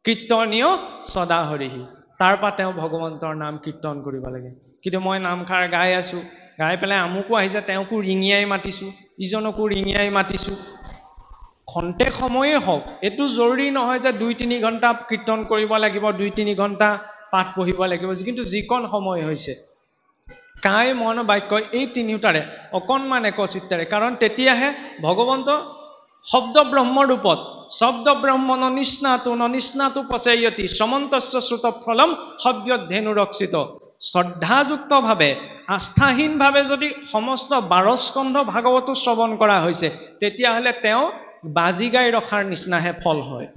কীৰ্তনীয় সদা হৰিহি। তাৰ পৰা তেওঁ ভগৱন্তৰ নাম কীৰ্তন কৰিব লাগে। কিন্তু মই নামষাৰ গাই আছোঁ, গাই পেলাই আমুকো আহিছে, তেওঁকো ৰিঙিয়াই মাতিছোঁ, ইজনকো ৰিঙিয়াই মাতিছোঁ। খন্তেক সময়ে হওক, এইটো জৰুৰী নহয় যে 2-3 ঘণ্টা কীৰ্তন কৰিব লাগিব, 2-3 ঘণ্টা পাঠ পঢ়িব লাগিব, কিন্তু যিকণ সময় হৈছে কায় মন বাক্য এই তিনিওটাৰে অকণমান একচিত্তেৰে, কাৰণ তেতিয়াহে ভগৱন্ত শব্দ ব্ৰহ্মৰ ৰূপত, শব্দ ব্ৰহ্ম ননিষ্ণাতু পচেয়তি শ্ৰমন্তস্য শ্ৰুত ফলম সব্যধেনুৰক্ষিত। শ্ৰদ্ধাযুক্তভাৱে, আস্থাহীনভাৱে যদি সমস্ত 12 স্কন্ধ ভাগৱতো শ্ৰৱণ কৰা হৈছে, তেতিয়াহ'লে তেওঁ বাজি গাই ৰখাৰ নিচিনাহে ফল হয়।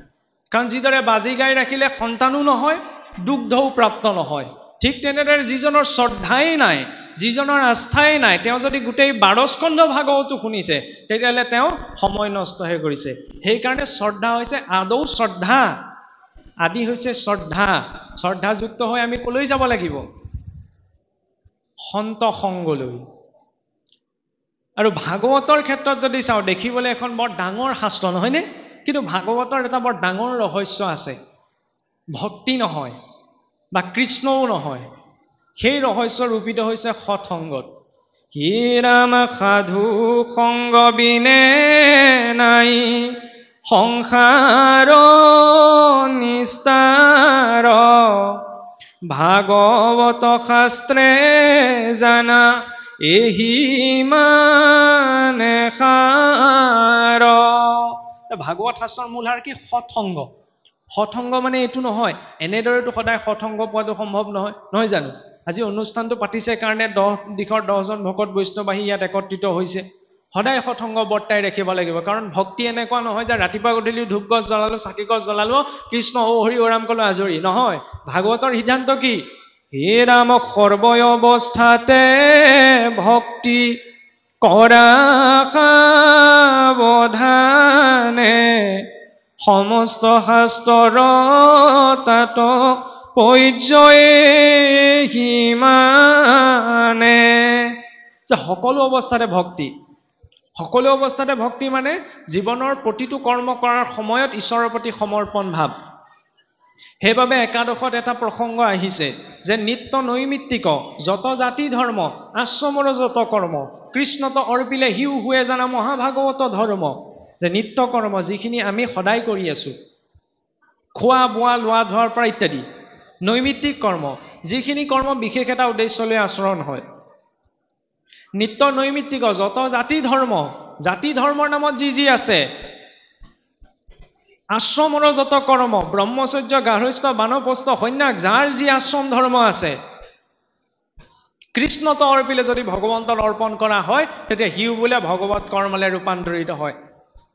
কাৰণ যিদৰে বাজি গাই ৰাখিলে সন্তানো নহয়, দুগ্ধও প্ৰাপ্ত নহয়, ঠিক তেনেদৰে যিজনৰ শ্ৰদ্ধাই নাই, যিজনৰ আস্থাই নাই, তেওঁ যদি গোটেই 12 স্কন্ধ ভাগৱতো শুনিছে, তেতিয়াহ'লে তেওঁ সময় নষ্টহে কৰিছে। সেইকাৰণে শ্ৰদ্ধা হৈছে আদৌ শ্ৰদ্ধা, আদি হৈছে শ্ৰদ্ধা। শ্ৰদ্ধাযুক্ত হৈ আমি কলৈ যাব লাগিব? সন্ত সংগলৈ। আৰু ভাগৱতৰ ক্ষেত্ৰত যদি চাওঁ, দেখিবলৈ এখন বৰ ডাঙৰ শাস্ত্ৰ, নহয়নে? কিন্তু ভাগৱতৰ এটা বৰ ডাঙৰ ৰহস্য আছে, ভক্তি নহয় বা কৃষ্ণও নহয়। সেই ৰহস্য ৰূপিত হৈছে সৎসংগত। হে ৰাম সাধু সংগ বিনে নাই, সংসাৰ নিস্তাৰ, ভাগৱত শাস্ত্ৰে জানা এহি মানে সাৰ। ভাগৱত শাস্ত্ৰৰ মূল সাৰ কি? সৎসংগ। সৎসংগ মানে এইটো নহয়, এনেদৰেতো সদায় সৎসংগ পোৱাটো সম্ভৱ নহয়, নহয় জানো? আজি অনুষ্ঠানটো পাতিছে কাৰণে 10 দিশৰ 10জন ভকত বৈষ্ণৱ আহি ইয়াত একত্ৰিত হৈছে। সদায় সৎসংগ বৰ্তাই ৰাখিব লাগিব, কাৰণ ভক্তি এনেকুৱা নহয় যে ৰাতিপুৱা গধূলি ধূপ গছ জ্বলালো, চাকি গছ জ্বলালো, কৃষ্ণ ও হৰি ও ৰাম কলো আজৰি, নহয়। ভাগৱতৰ সিদ্ধান্ত কি? হে ৰাম সৰ্বয় অৱস্থাতে ভক্তি কৰা সাৱধানে, সমস্ত শাস্ত্ৰৰ তাত পৰ্যয়ে সিমানে। যে সকলো অৱস্থাতে ভক্তি, সকলো অৱস্থাতে ভক্তি মানে জীৱনৰ প্ৰতিটো কৰ্ম কৰাৰ সময়ত ঈশ্বৰৰ প্ৰতি সমৰ্পণ ভাৱ। সেইবাবে একাদশত এটা প্ৰসংগ আহিছে যে নিত্য নৈমিত্তিক যত জাতি ধৰ্ম, আশ্ৰমৰ যত কৰ্ম, কৃষ্ণত অৰ্পিলে হিউ হুৱে জানা মহাভাগৱত ধৰ্ম। যে নিত্য কৰ্ম যিখিনি আমি সদায় কৰি আছো, খোৱা বোৱা লোৱা ধোৱাৰ পৰা ইত্যাদি নৈমিত্তিক কৰ্ম, যিখিনি কৰ্ম বিশেষ এটা উদ্দেশ্যলৈ আচৰণ হয়। নিত্য নৈমিত্তিক যত জাতি ধৰ্মৰ নামত যি আছে, আশ্ৰমৰ যত কৰ্ম, ব্ৰহ্মচৰ্য, গাৰ্হস্থ্য, বানপ্ৰস্থ, সন্ন্যাস, যাৰ যি আশ্ৰম ধৰ্ম আছে, কৃষ্ণত অৰ্পিলে যদি ভগৱন্তক অৰ্পণ কৰা হয়, তেতিয়া সিও বোলে ভগৱত কৰ্মলৈ ৰূপান্তৰিত হয়।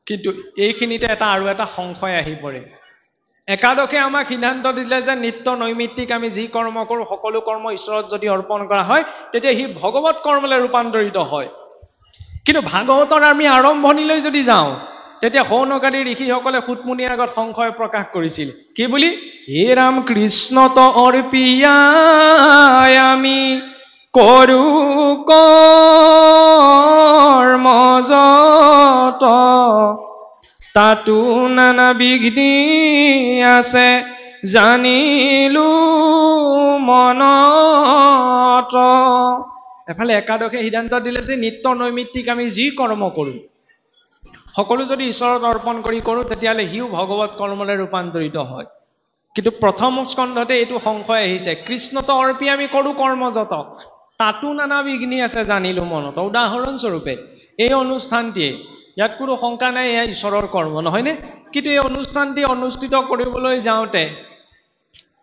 কিন্তু এইখিনিতে আৰু এটা সংশয় আহি পৰে। একাদশে আমাক সিদ্ধান্ত দিলে যে নিত্য নৈমিত্তিক আমি যি কৰ্ম কৰোঁ, সকলো কৰ্ম ঈশ্বৰত যদি অৰ্পণ কৰা হয়, তেতিয়া সি ভগৱত কৰ্মলৈ ৰূপান্তৰিত হয়। কিন্তু ভাগৱতৰ আমি আৰম্ভণিলৈ যদি যাওঁ, তেতিয়া শৌনকাদি ঋষিসকলে সুতমুনিৰ আগত সংশয় প্ৰকাশ কৰিছিল। কি বুলি? হে ৰাম কৃষ্ণত অৰ্পিয়াই আমি কৰো কৰ্ম যত, তাতো নানা বিঘ্নি আছে জানিলো মনত। এফালে একাদশে সিদ্ধান্ত দিলে যে নিত্য নৈমিত্তিক আমি যি কৰ্ম কৰোঁ, সকলো যদি ঈশ্বৰত অৰ্পণ কৰি কৰোঁ, তেতিয়াহ'লে সিও ভগৱত কৰ্মলৈ ৰূপান্তৰিত হয়। কিন্তু প্ৰথম স্কন্ধতে এইটো সংশয় আহিছে, কৃষ্ণত অৰ্পি আমি কৰোঁ কৰ্ম যত, তাতো নানা বিঘ্নি আছে জানিলো মনত। উদাহৰণস্বৰূপে এই অনুষ্ঠানটিয়ে, ইয়াত কোনো শংকা নাই এয়া ঈশ্বৰৰ কৰ্ম, নহয়নে? কিন্তু এই অনুষ্ঠানটি অনুষ্ঠিত কৰিবলৈ যাওঁতে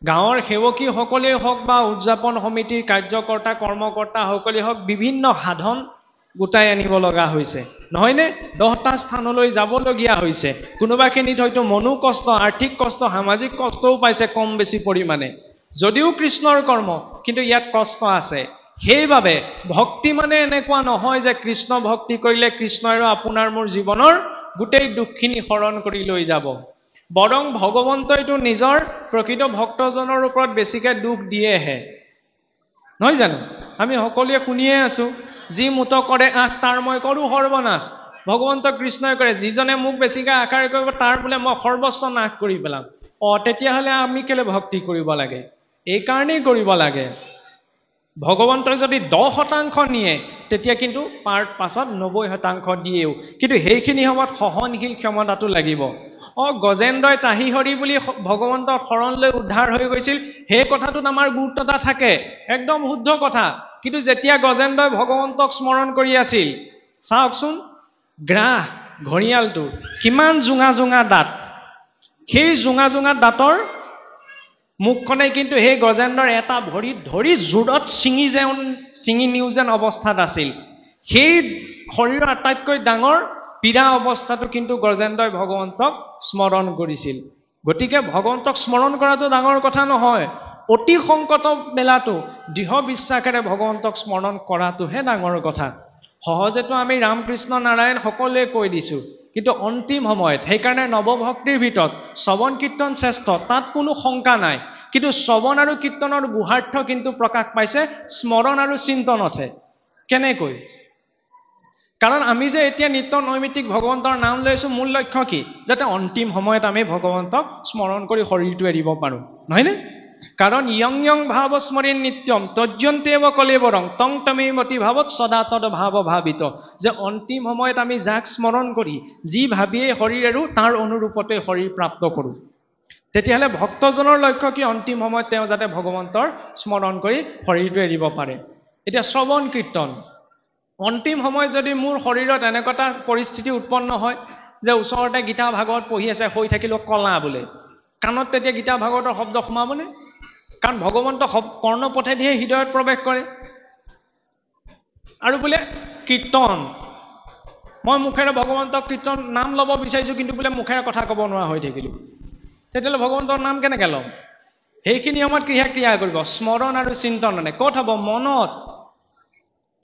গাঁৱৰ সেৱকীসকলেই হওক বা উদযাপন সমিতিৰ কাৰ্যকৰ্তা কৰ্মকৰ্তাসকলেই হওক, বিভিন্ন সাধন গোটাই আনিব লগা হৈছে, নহয়নে? 10টা স্থানলৈ যাবলগীয়া হৈছে। কোনোবাখিনিত হয়তো মনো কষ্ট, আৰ্থিক কষ্ট, সামাজিক কষ্টও পাইছে কম বেছি পৰিমাণে। যদিও কৃষ্ণৰ কৰ্ম, কিন্তু ইয়াত কষ্ট আছে। সেইবাবে ভক্তি মানে এনেকুৱা নহয় যে কৃষ্ণ ভক্তি কৰিলে কৃষ্ণ আৰু আপোনাৰ মোৰ জীৱনৰ গোটেই দুখখিনি হৰণ কৰি লৈ যাব। বৰং ভগৱন্তইটো নিজৰ প্ৰকৃত ভক্তজনৰ ওপৰত বেছিকৈ দুখ দিয়েহে, নহয় জানো? আমি সকলোৱে শুনিয়ে আছো, যি মুত কৰে আশ তাৰ মই কৰোঁ সৰ্বনাশ। ভগৱন্ত কৃষ্ণই কৰে, যিজনে মোক বেছিকৈ আশাৰ কৰিব তাৰ বোলে মই সৰ্বস্ব নাশ কৰি পেলাম। তেতিয়াহ'লে আমি কেলে ভক্তি কৰিব লাগে? এই কাৰণেই কৰিব লাগে, ভগৱন্তই যদি 10% নিয়ে, তেতিয়া কিন্তু পাছত 90% দিয়েও। কিন্তু সেইখিনি সময়ত সহনশীল ক্ষমতাটো লাগিব। গজেন্দ্ৰই তাহি হৰি বুলি ভগৱন্তৰ শৰণ লৈ উদ্ধাৰ হৈ গৈছিল, সেই কথাটোত আমাৰ গুৰুত্ব এটা থাকে, একদম শুদ্ধ কথা। কিন্তু যেতিয়া গজেন্দ্ৰই ভগৱন্তক স্মৰণ কৰি আছিল, চাওকচোন গ্ৰাহ ঘৰিয়ালটো কিমান জোঙা দাঁত, সেই জোঙা দাঁতৰ মুখখনে কিন্তু সেই গজেন্দ্ৰৰ এটা ভৰিত ধৰি জোৰত ছিঙি নিও যেন অৱস্থাত আছিল। সেই শৰীৰৰ আটাইতকৈ ডাঙৰ পীড়া অৱস্থাটো কিন্তু গজেন্দ্ৰই ভগৱন্তক স্মৰণ কৰিছিল। গতিকে ভগৱন্তক স্মৰণ কৰাটো ডাঙৰ কথা নহয়, অতি সংকট বেলাটো দৃঢ় বিশ্বাসেৰে ভগৱন্তক স্মৰণ কৰাটোহে ডাঙৰ কথা। সহজেতো আমি ৰামকৃষ্ণ নাৰায়ণ সকলোৱে কৈ দিছো, কিন্তু অন্তিম সময়ত সেইকাৰণে নৱভক্তিৰ ভিতৰত শ্ৰৱণ কীৰ্তন শ্ৰেষ্ঠ, তাত কোনো শংকা নাই। কিন্তু শ্ৰৱণ আৰু কীৰ্তনৰ গুহাৰ্থ কিন্তু প্ৰকাশ পাইছে স্মৰণ আৰু চিন্তনতহে। কেনেকৈ? কাৰণ আমি যে এতিয়া নিত্য নৈমিত্তিক ভগৱন্তৰ নাম লৈছো, মূল লক্ষ্য কি? যাতে অন্তিম সময়ত আমি ভগৱন্তক স্মৰণ কৰি শৰীৰটো এৰিব পাৰোঁ, নহয়নে? কাৰণ ইয়ং ভাৱ স্মৰণ নিত্যম তজ্জন্তেব কলেবৰং তং তমেমতি ভাৱত সদা তদ ভাৱ ভাবিত। যে অন্তিম সময়ত আমি যাক স্মৰণ কৰি যি ভাবিয়ে শৰীৰ এৰো, তাৰ অনুৰূপতে শৰীৰ প্ৰাপ্ত কৰোঁ। তেতিয়াহ'লে ভক্তজনৰ লক্ষ্য কি? অন্তিম সময়ত তেওঁ যাতে ভগৱন্তৰ স্মৰণ কৰি শৰীৰটো এৰিব পাৰে। এতিয়া শ্ৰৱণ কীৰ্তন, অন্তিম সময়ত যদি মোৰ শৰীৰত এনেকুৱা এটা পৰিস্থিতি উৎপন্ন হয় যে ওচৰতে গীতা ভাগৱত পঢ়ি আছে, হৈ থাকিলেও কলা বোলে, কাণত তেতিয়া গীতা ভাগৱতৰ শব্দ সোমাবনে? কাৰণ ভগৱন্ত কৰ্ণপথেদিহে হৃদয়ত প্ৰৱেশ কৰে। আৰু বোলে কীৰ্তন, মই মুখেৰে ভগৱন্তক কীৰ্তন নাম ল'ব বিচাৰিছোঁ, কিন্তু বোলে মুখেৰে কথা ক'ব নোৱাৰা হৈ থাকিলোঁ, তেতিয়াহ'লে ভগৱন্তৰ নাম কেনেকৈ ল'ম? সেইখিনি সময়ত ক্ৰিয়া কৰিব স্মৰণ আৰু চিন্তনে। ক'ত হ'ব? মনত।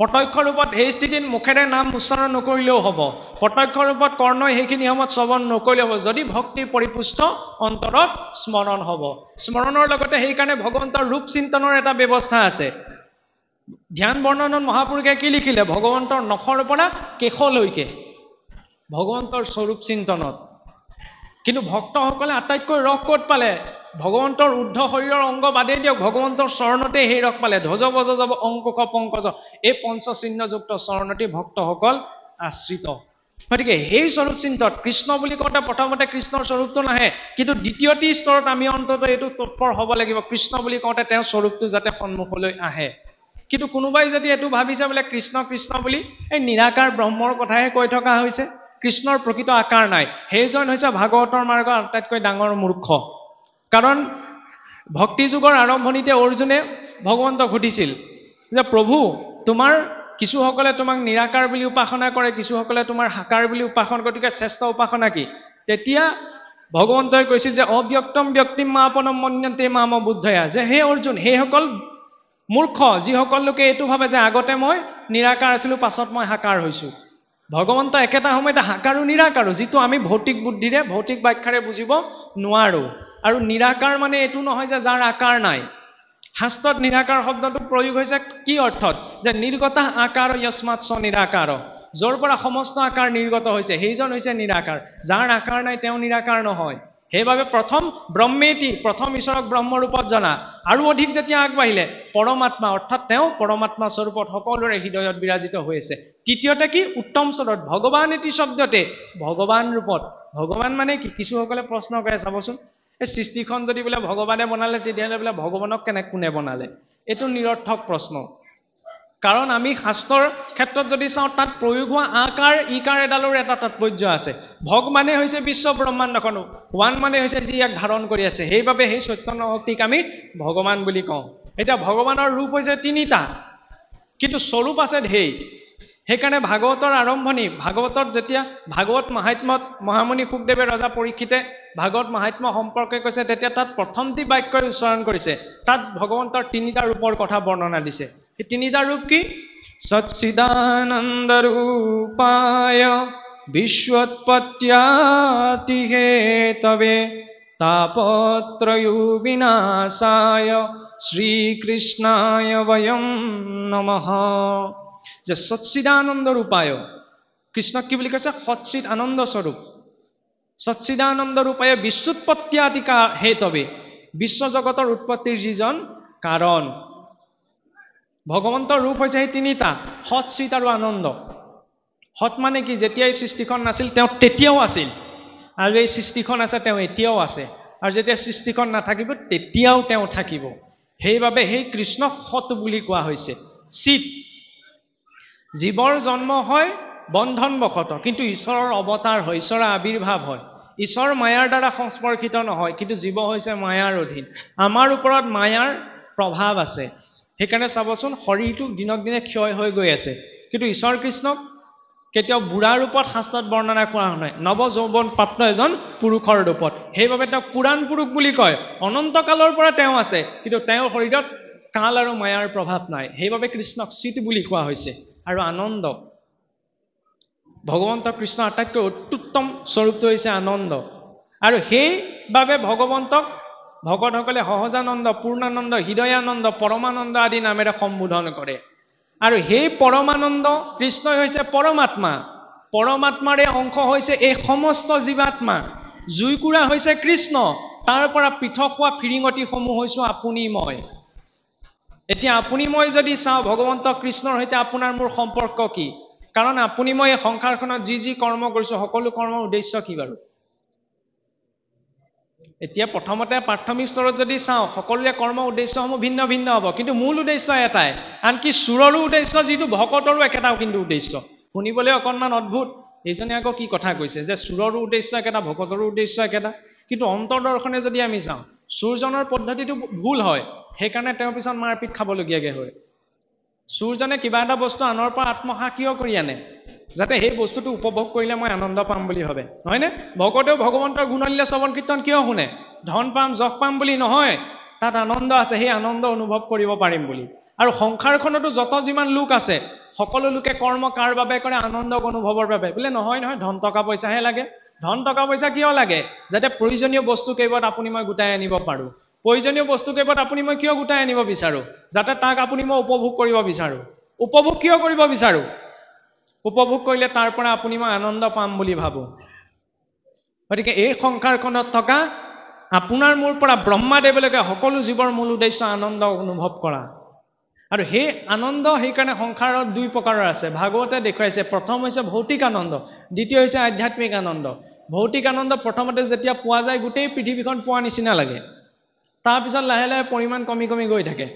প্ৰত্যক্ষ ৰূপত সেই স্থিতিত মুখেৰে নাম উচ্চাৰণ নকৰিলেও হ'ব, প্ৰত্যক্ষ ৰূপত কৰ্ণই সেইখিনি সময়ত শ্ৰৱণ নকৰিলেও হ'ব, যদি ভক্তি পৰিপুষ্ট অন্তৰত স্মৰণ হ'ব। স্মৰণৰ লগতে সেইকাৰণে ভগৱন্তৰ ৰূপ চিন্তনৰ এটা ব্যৱস্থা আছে। ধ্যান বৰ্ণনত মহাপুৰুষে কি লিখিলে? ভগৱন্তৰ নখৰ পৰা কেশলৈকে ভগৱন্তৰ স্বৰূপ চিন্তনত। কিন্তু ভক্তসকলে আটাইতকৈ ৰস ক'ত পালে? ভগৱন্তৰ ঊৰ্ধ্ব শৰীৰৰ অংগ বাদেই দিয়ক, ভগৱন্তৰ চৰণতে সেই ৰস পালে। ধ্বজ বজ যাব অংকুশ পংকজ, এই পঞ্চচিহ্নযুক্ত চৰণতে ভক্তসকল আশ্ৰিত। গতিকে সেই স্বৰূপ চিন্তত কৃষ্ণ বুলি কওঁতে প্ৰথমতে কৃষ্ণৰ স্বৰূপটো নাহে, কিন্তু দ্বিতীয়টি স্তৰত আমি অন্তত এইটো তৎপৰ হ'ব লাগিব কৃষ্ণ বুলি কওঁতে তেওঁৰ স্বৰূপটো যাতে সন্মুখলৈ আহে। কিন্তু কোনোবাই যদি এইটো ভাবিছে বোলে কৃষ্ণ কৃষ্ণ বুলি এই নিৰাকাৰ ব্ৰহ্মৰ কথাহে কৈ থকা হৈছে, কৃষ্ণৰ প্ৰকৃত আকাৰ নাই, সেইজন হৈছে ভাগৱতৰ মাৰ্গৰ আটাইতকৈ ডাঙৰ মূৰ্খ। কাৰণ ভক্তি যুগৰ আৰম্ভণিতে অৰ্জুনে ভগৱন্তক সুধিছিল যে প্ৰভু তোমাৰ কিছুসকলে তোমাক নিৰাকাৰ বুলি উপাসনা কৰে, কিছুসকলে তোমাৰ সাকাৰ বুলি উপাসনা, গতিকে শ্ৰেষ্ঠ উপাসনা কি? তেতিয়া ভগৱন্তই কৈছিল যে অব্যক্তম ব্যক্তিম মাপনম মন্যন্তে মাম বুদ্ধয়া, যে হে অৰ্জুন সেইসকল মূৰ্খ যিসকল লোকে এইটো ভাবে যে আগতে মই নিৰাকাৰ আছিলোঁ পাছত মই সাকাৰ হৈছোঁ। ভগৱন্ত একেটা সময়তে সাকাৰো নিৰাকাৰো, যিটো আমি ভৌতিক বুদ্ধিৰে ভৌতিক ব্যাখ্যাৰে বুজিব নোৱাৰো। আৰু নিৰাকাৰ মানে এইটো নহয় যে যাৰ আকাৰ নাই। শাস্ত্ৰত নিৰাকাৰ শব্দটো প্ৰয়োগ হৈছে কি অৰ্থত? যে নিৰ্গতা আকাৰ যস্মাৎ স নিৰাকাৰ, য'ৰ পৰা সমস্ত আকাৰ নিৰ্গত হৈছে সেইজন হৈছে নিৰাকাৰ। যাৰ আকাৰ নাই তেওঁ নিৰাকাৰ নহয়। সেইবাবে প্ৰথম ব্ৰহ্মেতি, প্ৰথম ঈশ্বৰক ব্ৰহ্মৰূপত জনা, আৰু অধিক যেতিয়া আগবাঢ়িলে পৰমাত্মা অৰ্থাৎ তেওঁ পৰমাত্মা স্বৰূপত সকলোৰে হৃদয়ত বিৰাজিত হৈ আছে। তৃতীয়তে কি? উত্তম স্বৰত ভগৱান এটি শব্দতে ভগৱান ৰূপত। ভগৱান মানে কি? কিছুসকলে প্ৰশ্ন কৰে চাবচোন, এই সৃষ্টিখন যদি বোলে ভগৱানে বনালে তেতিয়াহ'লে বোলে ভগৱানক কোনে বনালে? এইটো নিৰৰ্থক প্ৰশ্ন। কাৰণ আমি শাস্ত্ৰৰ ক্ষেত্ৰত যদি চাওঁ তাত প্ৰয়োগ হোৱা আকাৰ ইকাৰ এডালৰ এটা তাৎপৰ্য আছে। ভগ মানে হৈছে বিশ্ব ব্ৰহ্মাণ্ডখন, ওৱান মানে হৈছে যি ইয়াক ধাৰণ কৰি আছে, সেইবাবে সেই চৈতন্য শক্তিক আমি ভগৱান বুলি কওঁ। এতিয়া ভগৱানৰ ৰূপ হৈছে তিনিটা, কিন্তু স্বৰূপ আছে ঢেৰ। সেইকাৰণে ভাগৱতৰ আৰম্ভণি, ভাগৱতত যেতিয়া ভাগৱত মহাত্ম্যত মহামুনি শুকদেৱে ৰজা পৰীক্ষিতে ভাগৱত মহাত্ম্য সম্পৰ্কে কৈছে, তেতিয়া তাত প্ৰথমটি বাক্যই উচ্চাৰণ কৰিছে, তাত ভগৱন্তৰ তিনিটা ৰূপৰ কথা বৰ্ণনা দিছে। সেই তিনিটা ৰূপ কি? সচ্চিদানন্দ ৰূপায় বিশ্বৎপত্যাতি হেতৱে তাপত্ৰয়ো বিনাশায় শ্ৰীকৃষ্ণায় বয়ম নমঃ। যে সচ্চিদানন্দ ৰূপায়, কৃষ্ণক কি বুলি কৈছে? সচ্চিদ আনন্দ স্বৰূপ। সচ্চিদানন্দ ৰূপায় বিশ্বৎপত্যাতি হেতৱে, বিশ্ব জগতৰ উৎপত্তিৰ যিজন কাৰণ। ভগৱন্তৰ ৰূপ হৈছে সেই তিনিটা, সৎ, চিত আৰু আনন্দ। সৎ মানে কি? যেতিয়া এই সৃষ্টিখন নাছিল তেওঁ তেতিয়াও আছিল, আৰু এই সৃষ্টিখন আছে তেওঁ এতিয়াও আছে, আৰু যেতিয়া সৃষ্টিখন নাথাকিব তেতিয়াও তেওঁ থাকিব। সেইবাবে সেই কৃষ্ণক সৎ বুলি কোৱা হৈছে। চিত, জীৱৰ জন্ম হয় বন্ধনবশত, কিন্তু ঈশ্বৰৰ অৱতাৰ হয়, ঈশ্বৰৰ আবিৰ্ভাৱ হয়। ঈশ্বৰ মায়াৰ দ্বাৰা সংস্পৰ্শিত নহয়, কিন্তু জীৱ হৈছে মায়াৰ অধীন। আমাৰ ওপৰত মায়াৰ প্ৰভাৱ আছে। সেইকাৰণে চাবচোন শৰীৰটো দিনক দিনে ক্ষয় হৈ গৈ আছে, কিন্তু ঈশ্বৰ কৃষ্ণক কেতিয়াও বুঢ়া ৰূপত শাস্ত্ৰত বৰ্ণনা কৰা নহয়, নৱ যৌৱন প্ৰাপ্ত এজন পুৰুষৰ ৰূপত। সেইবাবে তেওঁক পুৰাণ পুৰুষ বুলি কয়। অনন্তকালৰ পৰা তেওঁ আছে, কিন্তু তেওঁৰ শৰীৰত কাল আৰু মায়াৰ প্ৰভাৱ নাই। সেইবাবে কৃষ্ণক চিত বুলি কোৱা হৈছে। আৰু আনন্দ, ভগৱন্ত কৃষ্ণ আটাইতকৈ অত্যুত্তম স্বৰূপটো হৈছে আনন্দ। আৰু সেইবাবে ভগৱন্তক ভকতসকলে সহজানন্দ, পূৰ্ণানন্দ, হৃদয়ানন্দ, পৰমানন্দ আদি নামেৰে সম্বোধন কৰে। আৰু সেই পৰমানন্দ কৃষ্ণই হৈছে পৰমাত্মা। পৰমাত্মাৰে অংশ হৈছে এই সমস্ত জীৱাত্মা। জুইকুৰা হৈছে কৃষ্ণ, তাৰ পৰা পৃথক হোৱা ফিৰিঙতিসমূহ হৈছো আপুনি মই। এতিয়া আপুনি মই যদি চাওঁ, ভগৱন্ত কৃষ্ণৰ সৈতে আপোনাৰ মোৰ সম্পৰ্ক কি? কাৰণ আপুনি মই এই সংসাৰখনত যি কৰ্ম কৰিছো, সকলো কৰ্মৰ উদ্দেশ্য কি বাৰু? এতিয়া প্ৰথমতে প্ৰাথমিক স্তৰত যদি চাওঁ, সকলোৰে কৰ্ম উদ্দেশ্যসমূহ ভিন্ন ভিন্ন হ'ব, কিন্তু মূল উদ্দেশ্য এটাই। আনকি চোৰৰো উদ্দেশ্য যিটো, ভকতৰো একেটা কিন্তু উদ্দেশ্য। শুনিবলৈ অকণমান অদ্ভুত, এইজনে আকৌ কি কথা কৈছে যে চোৰৰো উদ্দেশ্য একেটা, ভকতৰো উদ্দেশ্য একেটা। কিন্তু অন্তৰ্দৰ্শনে যদি আমি চাওঁ, চোৰজনৰ পদ্ধতিটো ভুল হয়, সেইকাৰণে তেওঁৰ পিছত মাৰপিট খাবলগীয়াকৈ হয়। চোৰজনে কিবা এটা বস্তু আনৰ পৰা আত্মসাৎ কিয় কৰি আনে? যাতে সেই বস্তুটো উপভোগ কৰিলে মই আনন্দ পাম বুলি ভাবে, নহয়নে? ভকতেও ভগৱন্তৰ গুণলীলা শ্ৰৱণ কীৰ্তন কিয় শুনে? ধন পাম, যশ পাম বুলি নহয়, তাত আনন্দ আছে, সেই আনন্দ অনুভৱ কৰিব পাৰিম বুলি। আৰু সংসাৰখনতো যত যিমান লোক আছে, সকলো লোকে কৰ্ম কাৰ বাবে কৰে? আনন্দ অনুভৱৰ বাবে। বোলে নহয় নহয়, ধন টকা পইচাহে লাগে। ধন টকা পইচা কিয় লাগে? যাতে প্ৰয়োজনীয় বস্তু কেইবাত আপুনি মই গোটাই আনিব পাৰোঁ। প্ৰয়োজনীয় বস্তু কেইবাত আপুনি মই কিয় গোটাই আনিব বিচাৰো? যাতে তাক আপুনি মই উপভোগ কৰিব বিচাৰো। উপভোগ কিয় কৰিব বিচাৰো? উপভোগ কৰিলে তাৰ পৰা আপুনি মই আনন্দ পাম বুলি ভাবো। গতিকে এই সংসাৰখনত থকা আপোনাৰ মোৰ পৰা ব্ৰহ্মাদেৱলৈকে সকলো জীৱৰ মূল উদ্দেশ্য আনন্দ অনুভৱ কৰা। আৰু সেই আনন্দ সেইকাৰণে সংসাৰত দুই প্ৰকাৰৰ আছে ভাগৱতে দেখুৱাইছে প্ৰথম হৈছে ভৌতিক আনন্দ দ্বিতীয় হৈছে আধ্যাত্মিক আনন্দ ভৌতিক আনন্দ প্ৰথমতে যেতিয়া পোৱা যায় গোটেই পৃথিৱীখন পোৱা নিচিনা লাগে তাৰপিছত লাহে লাহে পৰিমাণ কমি কমি গৈ থাকে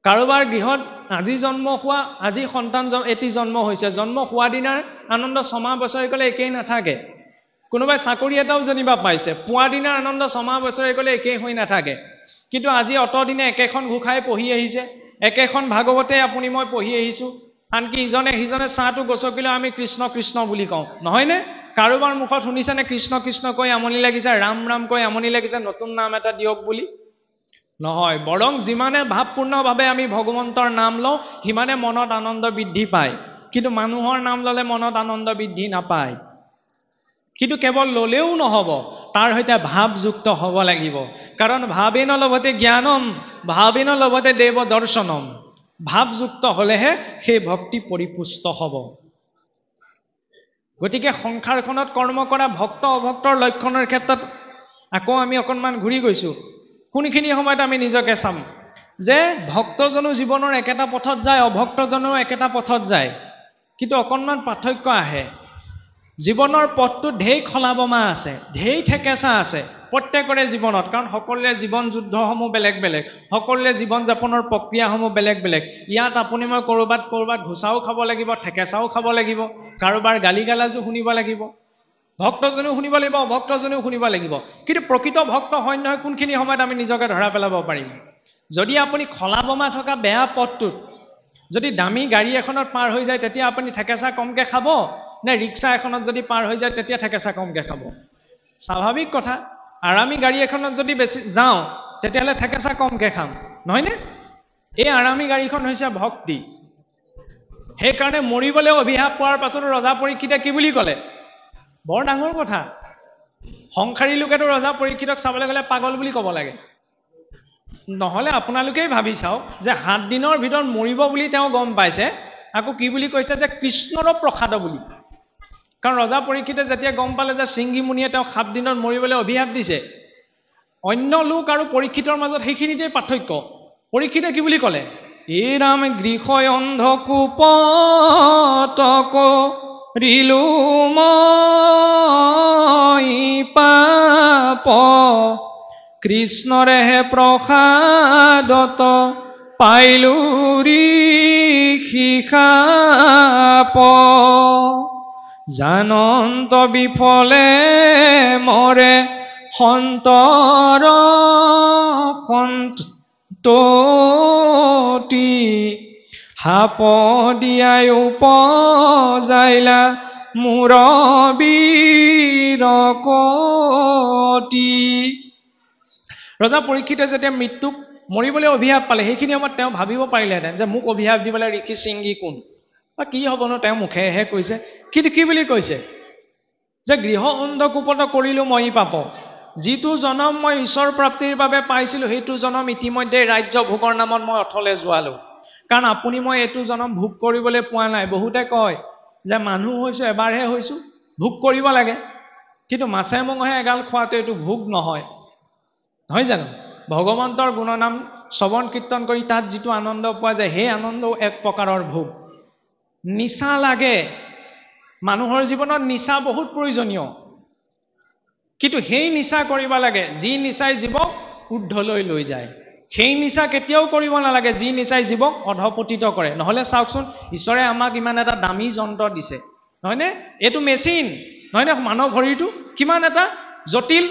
কাৰোবাৰ গৃহত আজি জন্ম হোৱা আজি সন্তান এটি জন্ম হৈছে জন্ম হোৱা দিনাৰ আনন্দ ছমাহ বছৰে গ'লে একেই নাথাকে কোনোবাই চাকৰি এটাও যেনিবা পাইছে পোৱা দিনাৰ আনন্দ ছমাহ বছৰে গ'লে একেই হৈ নাথাকে কিন্তু আজি অতদিনে একেখন ঘোষাই পঢ়ি আহিছে একেখন ভাগৱতে আপুনি মই পঢ়ি আহিছোঁ আনকি ইজনে সিজনে চাহটো গছকিলেও আমি কৃষ্ণ কৃষ্ণ বুলি কওঁ নহয়নে কাৰোবাৰ মুখত শুনিছেনে কৃষ্ণ কৃষ্ণ কৈ আমনি লাগিছে ৰাম ৰাম কৈ আমনি লাগিছে নতুন নাম এটা দিয়ক বুলি নহয় বৰং যিমানে ভাৱপূৰ্ণভাৱে আমি ভগৱন্তৰ নাম লওঁ সিমানে মনত আনন্দ বৃদ্ধি পায় কিন্তু মানুহৰ নাম ল'লে মনত আনন্দ বৃদ্ধি নাপায় কিন্তু কেৱল ল'লেও নহ'ব তাৰ সৈতে ভাৱযুক্ত হ'ব লাগিব কাৰণ ভাৱেন লভতে জ্ঞানম ভাৱেন লভতে দেৱ দৰ্শনম ভাৱযুক্ত হ'লেহে সেই ভক্তি পৰিপুষ্ট হ'ব গতিকে সংসাৰখনত কৰ্ম কৰা ভক্ত অভক্তৰ লক্ষণৰ ক্ষেত্ৰত আকৌ আমি অকণমান ঘূৰি গৈছোঁ কোনখিনি সময়ত আমি নিজকে চাম যে ভক্তজনো জীৱনৰ একেটা পথত যায় অভক্তজনো একেটা পথত যায় কিন্তু অকণমান পাৰ্থক্য আহে জীৱনৰ পথটো ঢেৰ খলাবমা আছে ঢেৰ ঠেকেচা আছে প্ৰত্যেকৰে জীৱনত কাৰণ সকলোৰে জীৱন যুদ্ধসমূহ বেলেগ বেলেগ সকলোৰে জীৱন যাপনৰ প্ৰক্ৰিয়াসমূহ বেলেগ বেলেগ ইয়াত আপুনি মই ক'ৰবাত ঘোচাও খাব লাগিব ঠেকেচাও খাব লাগিব কাৰোবাৰ গালি গালাজো শুনিব লাগিব ভক্তজনেও শুনিব লাগিব অভক্তজনেও শুনিব লাগিব কিন্তু প্ৰকৃত ভক্ত হয় নহয় কোনখিনি সময়ত আমি নিজকে ধৰা পেলাব পাৰিম যদি আপুনি খলাবমা থকা বেয়া পথটোত যদি দামী গাড়ী এখনত পাৰ হৈ যায় তেতিয়া আপুনি ঠেকেচা কমকৈ খাব নে ৰিক্সা এখনত যদি পাৰ হৈ যায় তেতিয়া ঠেকেচা কমকৈ খাব স্বাভাৱিক কথা আৰামী গাড়ী এখনত যদি বেছি যাওঁ তেতিয়াহ'লে ঠেকেচা কমকৈ খাম নহয়নে এই আৰামী গাড়ীখন হৈছে ভক্তি সেইকাৰণে মৰিবলৈ অভিশাপ পোৱাৰ পাছতো ৰজা পৰীক্ষিতে কি বুলি ক'লে বৰ ডাঙৰ কথা সংসাৰী লোকেতো ৰজা পৰীক্ষিতক চাবলৈ গ'লে পাগল বুলি ক'ব লাগে নহ'লে আপোনালোকেই ভাবি চাওক যে 7 দিনৰ ভিতৰত মৰিব বুলি তেওঁ গম পাইছে আকৌ কি বুলি কৈছে যে কৃষ্ণৰ প্ৰসাদ বুলি কাৰণ ৰজা পৰীক্ষিতে যেতিয়া গম পালে যে সিংহী মুনিয়ে তেওঁক 7 দিনত মৰিবলৈ অভিশাপ দিছে অন্য লোক আৰু পৰীক্ষিতৰ মাজত সেইখিনিতে পাৰ্থক্য পৰীক্ষিতে কি বুলি ক'লে এই ৰাম গৃহয় অন্ধকূপতক ৰিলো মই পাপ কৃষ্ণৰেহে প্ৰসাদত পাইলো ঋষিশাপ জানন্ত বিফলে মৰে সন্তৰ সন্ততি হাপ দিয়াই উপজাইলা মূৰ বীৰকতি ৰজা পৰীক্ষিতে যেতিয়া মৃত্যুক মৰিবলৈ অভিশাপ পালে সেইখিনি সময়ত তেওঁ ভাবিব পাৰিলেহেঁতেন যে মোক অভিশাপ দিবলৈ ঋষি সিংহী কোন বা কি হ'বনো তেওঁ মুখেহে কৈছে কিন্তু কি বুলি কৈছে যে গৃহ অন্ধকূপত কৰিলোঁ মই পাপ যিটো জনম মই ঈশ্বৰ প্ৰাপ্তিৰ বাবে পাইছিলোঁ সেইটো জনম ইতিমধ্যে ৰাজ্য ভোগৰ নামত মই অথলে যোৱালোঁ কাৰণ আপুনি মই এইটো জনম ভোগ কৰিবলৈ পোৱা নাই বহুতে কয় যে মানুহ হৈছোঁ এবাৰহে হৈছোঁ ভোগ কৰিব লাগে কিন্তু মাছে মঙহে এগাল খোৱাটো এইটো ভোগ নহয় নহয় জানো ভগৱন্তৰ গুণনাম শ্ৰৱণ কীৰ্তন কৰি তাত যিটো আনন্দ পোৱা যায় সেই আনন্দও এক প্ৰকাৰৰ ভোগ নিচা লাগে মানুহৰ জীৱনত নিচা বহুত প্ৰয়োজনীয় কিন্তু সেই নিচা কৰিব লাগে যি নিচাই জীৱক ঊৰ্ধ্বলৈ লৈ যায় সেই নিচা কেতিয়াও কৰিব নালাগে যি নিচাই জীৱক অধপতিত কৰে নহ'লে চাওকচোন ঈশ্বৰে আমাক ইমান এটা দামী যন্ত্ৰ দিছে নহয়নে এইটো মেচিন নহয়নে মানৱ শৰীৰটো কিমান এটা জটিল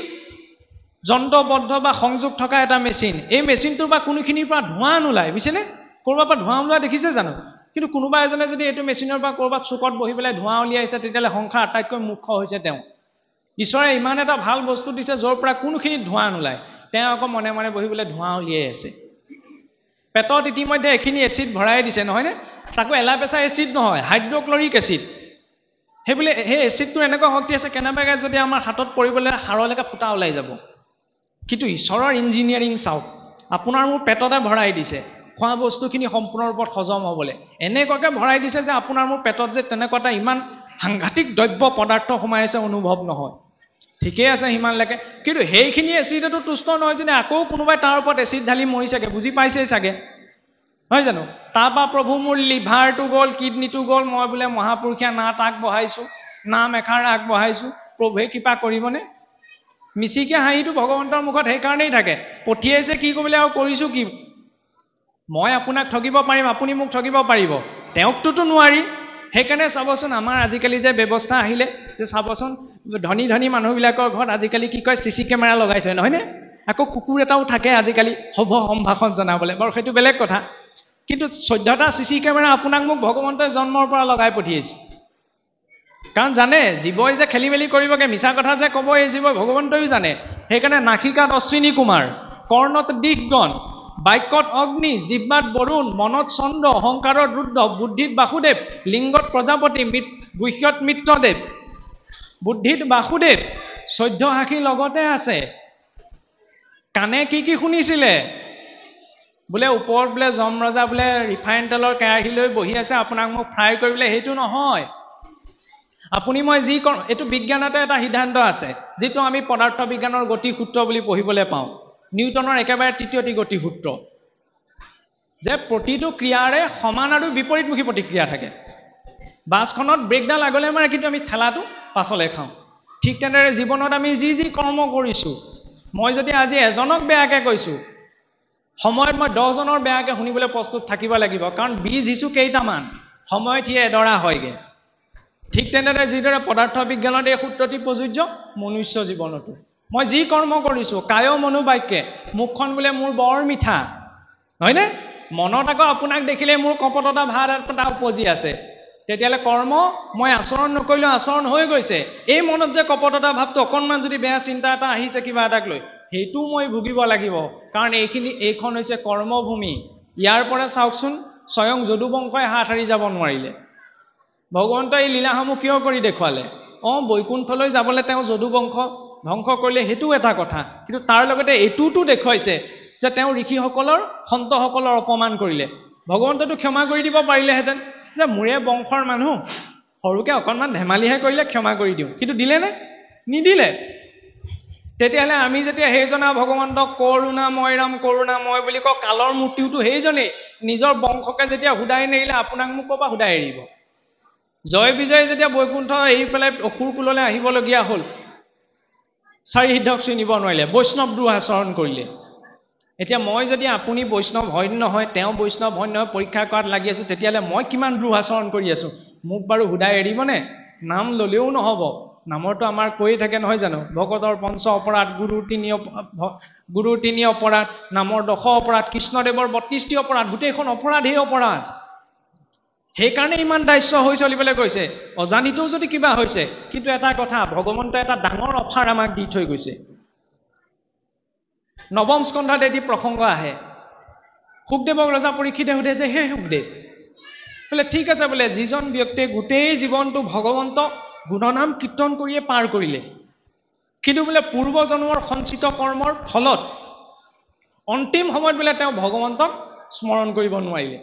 যন্ত্ৰবদ্ধ বা সংযোগ থকা এটা মেচিন এই মেচিনটোৰ বা কোনোখিনিৰ পৰা ধোঁৱা নোলায় বুজিছেনে ক'ৰবাৰ পৰা ধোঁৱা ওলোৱা দেখিছে জানো কিন্তু কোনোবা এজনে যদি এইটো মেচিনৰ পৰা ক'ৰবাত চুকত বহি পেলাই ধোঁৱা উলিয়াইছে তেতিয়াহ'লে সংসাৰ আটাইতকৈ মুখ্য হৈছে তেওঁ ঈশ্বৰে ইমান এটা ভাল বস্তু দিছে য'ৰ পৰা কোনোখিনিত ধোঁৱা নোলায় তেওঁ আকৌ মনে মনে বহি পেলাই ধোঁৱা উলিয়াই আছে পেটত ইতিমধ্যে এইখিনি এচিড ভৰাই দিছে নহয়নে তাকো এলাপেচা এচিড নহয় হাইড্ৰক্লৰিক এচিড সেইবুলি সেই এচিডটোৰ এনেকুৱা শক্তি আছে কেনেবাকৈ যদি আমাৰ হাতত পৰিবলৈ হাড়লৈকে ফুটা ওলাই যাব কিন্তু ঈশ্বৰৰ ইঞ্জিনিয়াৰিং চাওক আপোনাৰ মোৰ পেটতে ভৰাই দিছে খোৱা বস্তুখিনি সম্পূৰ্ণ ৰূপত হজম হ'বলৈ এনেকুৱাকৈ ভৰাই দিছে যে আপোনাৰ মোৰ পেটত যে তেনেকুৱা এটা ইমান সাংঘাতিক দ্ৰব্য পদাৰ্থ সোমাই আছে অনুভৱ নহয় ঠিকেই আছে সিমানলৈকে কিন্তু সেইখিনি এচিডতো তুষ্ট নহয় যেনে আকৌ কোনোবাই তাৰ ওপৰত এচিড ঢালি মৰিছেগৈ বুজি পাইছেই চাগে নহয় জানো? তাৰপৰা প্ৰভু মোৰ লিভাৰটো গ'ল, কিডনীটো গ'ল, মই বোলে মহাপুৰুষীয়া নাট আগবঢ়াইছোঁ, নাম এষাৰ আগবঢ়াইছোঁ, প্ৰভুৱে কৃপা কৰিবনে? মিচিকে হাঁহিটো ভগৱন্তৰ মুখত সেইকাৰণেই থাকে, পঠিয়াইছে কি কৰিবলৈ আৰু কৰিছোঁ কি? মই আপোনাক ঠগিব পাৰিম, আপুনি মোক ঠগিব পাৰিব, তেওঁকটোতো নোৱাৰি। সেইকাৰণে চাবচোন আমাৰ আজিকালি যে ব্যৱস্থা আহিলে যে চাবচোন ধনী ধনী মানুহবিলাকৰ ঘৰত আজিকালি কি কয় CC কেমেৰা লগাই থয়, নহয়নে? আকৌ কুকুৰ এটাও থাকে আজিকালি শুভ সম্ভাষণ জনাবলৈ, বাৰু সেইটো বেলেগ কথা। কিন্তু 14টা CC কেমেৰা আপোনাক মোক ভগৱন্তই জন্মৰ পৰা লগাই পঠিয়াইছে। কাৰণ জানে জীৱই যে খেলি মেলি কৰিবগে, মিছা কথা যে ক'ব এই জীৱই ভগৱন্তইও জানে। সেইকাৰণে নাসিকাত অশ্বিনী কুমাৰ, কৰ্ণত দিগগণ, বাক্যত অগ্নি, জিহ্বাত বৰুণ, মনত চন্দ্ৰ, অহংকাৰত ৰুদ্ৰ, বুদ্ধিত বাসুদেৱ, লিংগত প্ৰজাপতি, গুহ্যত মিত্ৰদেৱ। বুদ্ধিত বাসুদেৱ 14 আশী লগতে আছে। কাণে কি শুনিছিলে? বোলে ওপৰত বোলে যমৰজা বোলে ৰিফাইন তেলৰ কেৰাহী লৈ বহি আছে, আপোনাক মোক ফ্ৰাই কৰিবলৈ, সেইটো নহয়। আপুনি মই যি কৰো, এইটো বিজ্ঞানতে এটা সিদ্ধান্ত আছে, যিটো আমি পদাৰ্থ বিজ্ঞানৰ গতি সূত্ৰ বুলি পঢ়িবলৈ পাওঁ, নিউটনৰ একেবাৰে তৃতীয়টি গতি সূত্ৰ, যে প্ৰতিটো ক্ৰিয়াৰে সমান আৰু বিপৰীতমুখী প্ৰতিক্ৰিয়া থাকে। বাছখনত ব্ৰেকডাল আগলৈ মাৰে, কিন্তু আমি ঠেলাটো পাছলৈ খাওঁ। ঠিক তেনেদৰে জীৱনত আমি যি কৰ্ম কৰিছোঁ, মই যদি আজি এজনক বেয়াকৈ কৈছোঁ, সময়ত মই 10 জনৰ বেয়াকৈ শুনিবলৈ প্ৰস্তুত থাকিব লাগিব, কাৰণ বীজ সিঁচো কেইটামান, সময়ত সি এডৰা হয়গে। ঠিক তেনেদৰে যিদৰে পদাৰ্থ বিজ্ঞানত এই সূত্ৰটি প্ৰযোজ্য মনুষ্য জীৱনতো। মই যি কৰ্ম কৰিছোঁ কায় মনোবাক্যে, মুখখন বোলে মোৰ বৰ মিঠা, হয়নে? মনত আকৌ আপোনাক দেখিলে মোৰ কপটতা ভাৱ এটা উপজি আছে, তেতিয়াহ'লে কৰ্ম মই আচৰণ নকৰিলেও আচৰণ হৈ গৈছে। এই মনত যে কপটতা ভাৱটো অকণমান যদি বেয়া চিন্তা এটা আহিছে কিবা এটাক লৈ, সেইটো মই ভুগিব লাগিব, কাৰণ এইখন হৈছে কৰ্মভূমি। ইয়াৰ পৰা চাওকচোন স্বয়ং যদুবংশই হাত সাৰি যাব নোৱাৰিলে। ভগৱন্তই এই লীলাসমূহ কিয় কৰি দেখুৱালে? বৈকুণ্ঠলৈ যাবলৈ তেওঁ যদুবংশ ধ্বংস কৰিলে, সেইটোও এটা কথা, কিন্তু তাৰ লগতে এইটোতো দেখুৱাইছে যে তেওঁ ঋষিসকলৰ সন্তসকলৰ অপমান কৰিলে। ভগৱন্তইতো ক্ষমা কৰি দিব পাৰিলেহেঁতেন, যে মোৰে বংশৰ মানুহ সৰুকে অকণমান ধেমালিহে কৰিলে ক্ষমা কৰি দিওঁ, কিন্তু দিলেনে? নিদিলে। তেতিয়াহ'লে আমি যেতিয়া সেইজনা ভগৱন্তক কৰোণাময় ৰাম কৰোণাময় বুলি কওঁ, কালৰ মূৰ্তিওতো সেইজনেই। নিজৰ বংশকে যেতিয়া হুদাই নেৰিলে, আপোনাক মোক ক'ৰ পৰা হুদাই এৰিব? জয় বিজয় যেতিয়া বৈকুণ্ঠ এৰি পেলাই অসুৰ কুললৈ আহিবলগীয়া হ'ল, চাৰি সিদ্ধক চিনিব নোৱাৰিলে, বৈষ্ণৱ দ্ৰোহ আচৰণ কৰিলে। এতিয়া মই যদি আপুনি বৈষ্ণৱ হয় নহয়, তেওঁ বৈষ্ণৱ হয় নহয় পৰীক্ষা কৰাত লাগি আছোঁ, তেতিয়াহ'লে মই কিমান দ্ৰোহ আচৰণ কৰি আছোঁ? মোক বাৰু হুদাই এৰিবনে? নাম ল'লেও নহ'ব। নামৰটো আমাৰ কৈয়ে থাকে নহয় জানো, ভকতৰ পঞ্চ অপৰাধ, গুৰুৰ তিনি অপৰাধ, নামৰ 10 অপৰাধ, কৃষ্ণদেৱৰ 32টি অপৰাধ, গোটেইখন অপৰাধেই অপৰাধ। সেইকাৰণে ইমান দাস্য হৈ চলিবলৈ কৈছে। অজানিতেও যদি কিবা হৈছে, কিন্তু এটা কথা, ভগৱন্তই এটা ডাঙৰ অফাৰ আমাক দি থৈ গৈছে। নৱম স্কন্ধত এটি প্ৰসংগ আহে, শুকদেৱক ৰজা পৰীক্ষিতে সোধে যে হে শুকদেৱ, বোলে ঠিক আছে, বোলে যিজন ব্যক্তিয়ে গোটেই জীৱনটো ভগৱন্তক গুণনাম কীৰ্তন কৰিয়ে পাৰ কৰিলে, কিন্তু বোলে পূৰ্বজন্মৰ সঞ্চিত কৰ্মৰ ফলত অন্তিম সময়ত বোলে তেওঁ ভগৱন্তক স্মৰণ কৰিব নোৱাৰিলে,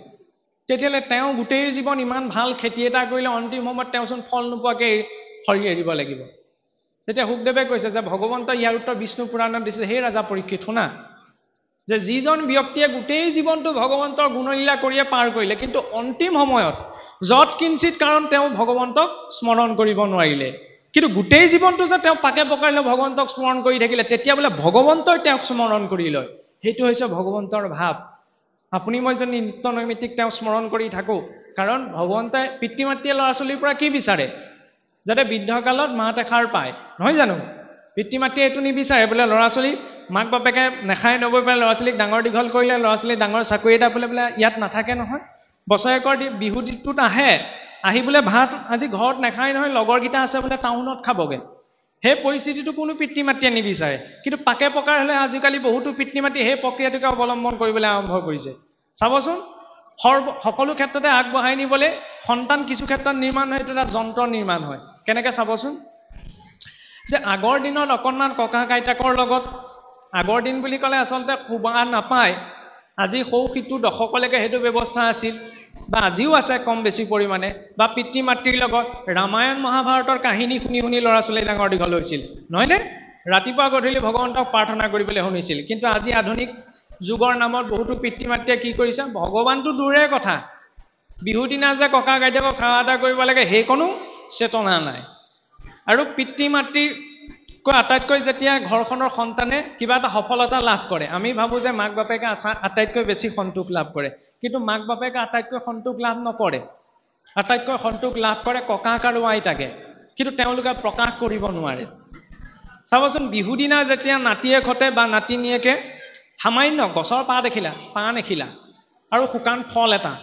তেতিয়াহ'লে তেওঁ গোটেই জীৱন ইমান ভাল খেতি এটা কৰিলে, অন্তিম সময়ত তেওঁচোন ফল নোপোৱাকৈ শৰীৰ এৰিব লাগিব। তেতিয়া শুকদেৱে কৈছে যে ভগৱন্তই ইয়াৰ উত্তৰ বিষ্ণু পুৰাণত দিছে, হে ৰাজা পৰীক্ষিত শুনা, যে যিজন ব্যক্তিয়ে গোটেই জীৱনটো ভগৱন্তৰ গুণলীলা কৰিয়ে পাৰ কৰিলে, কিন্তু অন্তিম সময়ত যৎ কিঞ্চিত কাৰণ তেওঁ ভগৱন্তক স্মৰণ কৰিব নোৱাৰিলে, কিন্তু গোটেই জীৱনটো যে তেওঁ পাকে পকাৰিলে ভগৱন্তক স্মৰণ কৰি থাকিলে, তেতিয়া বোলে ভগৱন্তই তেওঁক স্মৰণ কৰি লয়। সেইটো হৈছে ভগৱন্তৰ ভাৱ। আপুনি মই যদি নিত্য নৈমিত্তিক তেওঁক স্মৰণ কৰি থাকোঁ, কাৰণ ভগৱন্তই পিতৃ মাতৃয়ে ল'ৰা ছোৱালীৰ পৰা কি বিচাৰে? যাতে বৃদ্ধকালত মাত এষাৰ পায়, নহয় জানো? পিতৃ মাতৃয়ে এইটো নিবিচাৰে বোলে ল'ৰা ছোৱালী মাক বাপেকে নেখাই নবৈ পেলাই ল'ৰা ছোৱালীক ডাঙৰ দীঘল কৰিলে, ল'ৰা ছোৱালী ডাঙৰ চাকৰি এটা বোলে ইয়াত নাথাকে নহয়, বছৰেকৰ বিহুটোত আহে, আহি বোলে ভাত আজি ঘৰত নাখায় নহয়, লগৰকেইটা আছে বোলে টাউনত খাবগে। সেই পৰিস্থিতিটো কোনো পিতৃ মাতৃয়ে নিবিচাৰে, কিন্তু পাকে পকাৰ হ'লে আজিকালি বহুতো পিতৃ মাতৃ সেই প্ৰক্ৰিয়াটোকে অৱলম্বন কৰিবলৈ আৰম্ভ কৰিছে। চাবচোন, সকলো ক্ষেত্ৰতে আগবঢ়াই নিবলৈ সন্তান কিছু ক্ষেত্ৰত নিৰ্মাণ হয়, এইটো এটা যন্ত্ৰ নিৰ্মাণ হয়। কেনেকৈ চাবচোন, যে আগৰ দিনত অকণমান ককা আইতাকৰ লগত, আগৰ দিন বুলি ক'লে আচলতে শুবা নাপায়, আজি সৌ সিটো দশকলৈকে সেইটো ব্যৱস্থা আছিল, বা আজিও আছে কম বেছি পৰিমাণে, বা পিতৃ মাতৃৰ লগত ৰামায়ণ মহাভাৰতৰ কাহিনী শুনি শুনি ল'ৰা ছোৱালী ডাঙৰ দীঘল হৈছিল, নহয়নে? ৰাতিপুৱা গধূলি ভগৱন্তক প্ৰাৰ্থনা কৰিবলৈ শুনিছিল। কিন্তু আজি আধুনিক যুগৰ নামত বহুতো পিতৃ মাতৃয়ে কি কৰিছে ভগৱানটো দূৰে কথা বিহু দিনা যে ককা আইতাকক সেৱা এটা কৰিব লাগে সেইকণো চেতনা নাই আৰু পিতৃ মাতৃকৈ আটাইতকৈ যেতিয়া ঘৰখনৰ সন্তানে কিবা এটা সফলতা লাভ কৰে আমি ভাবো যে মাক বাপেকে আটাইতকৈ বেছি সন্তোষ লাভ কৰে কিন্তু মাক বাপেকে আটাইতকৈ সন্তোষ লাভ নকৰে আটাইতকৈ সন্তোষ লাভ কৰে ককাক আৰু আইতাকে কিন্তু তেওঁলোকে প্ৰকাশ কৰিব নোৱাৰে চাবচোন বিহু দিনা যেতিয়া নাতিয়ে ঘটে বা নাতিনীয়েকে সামান্য গছৰ পাত এখিলা আৰু শুকান ফল এটা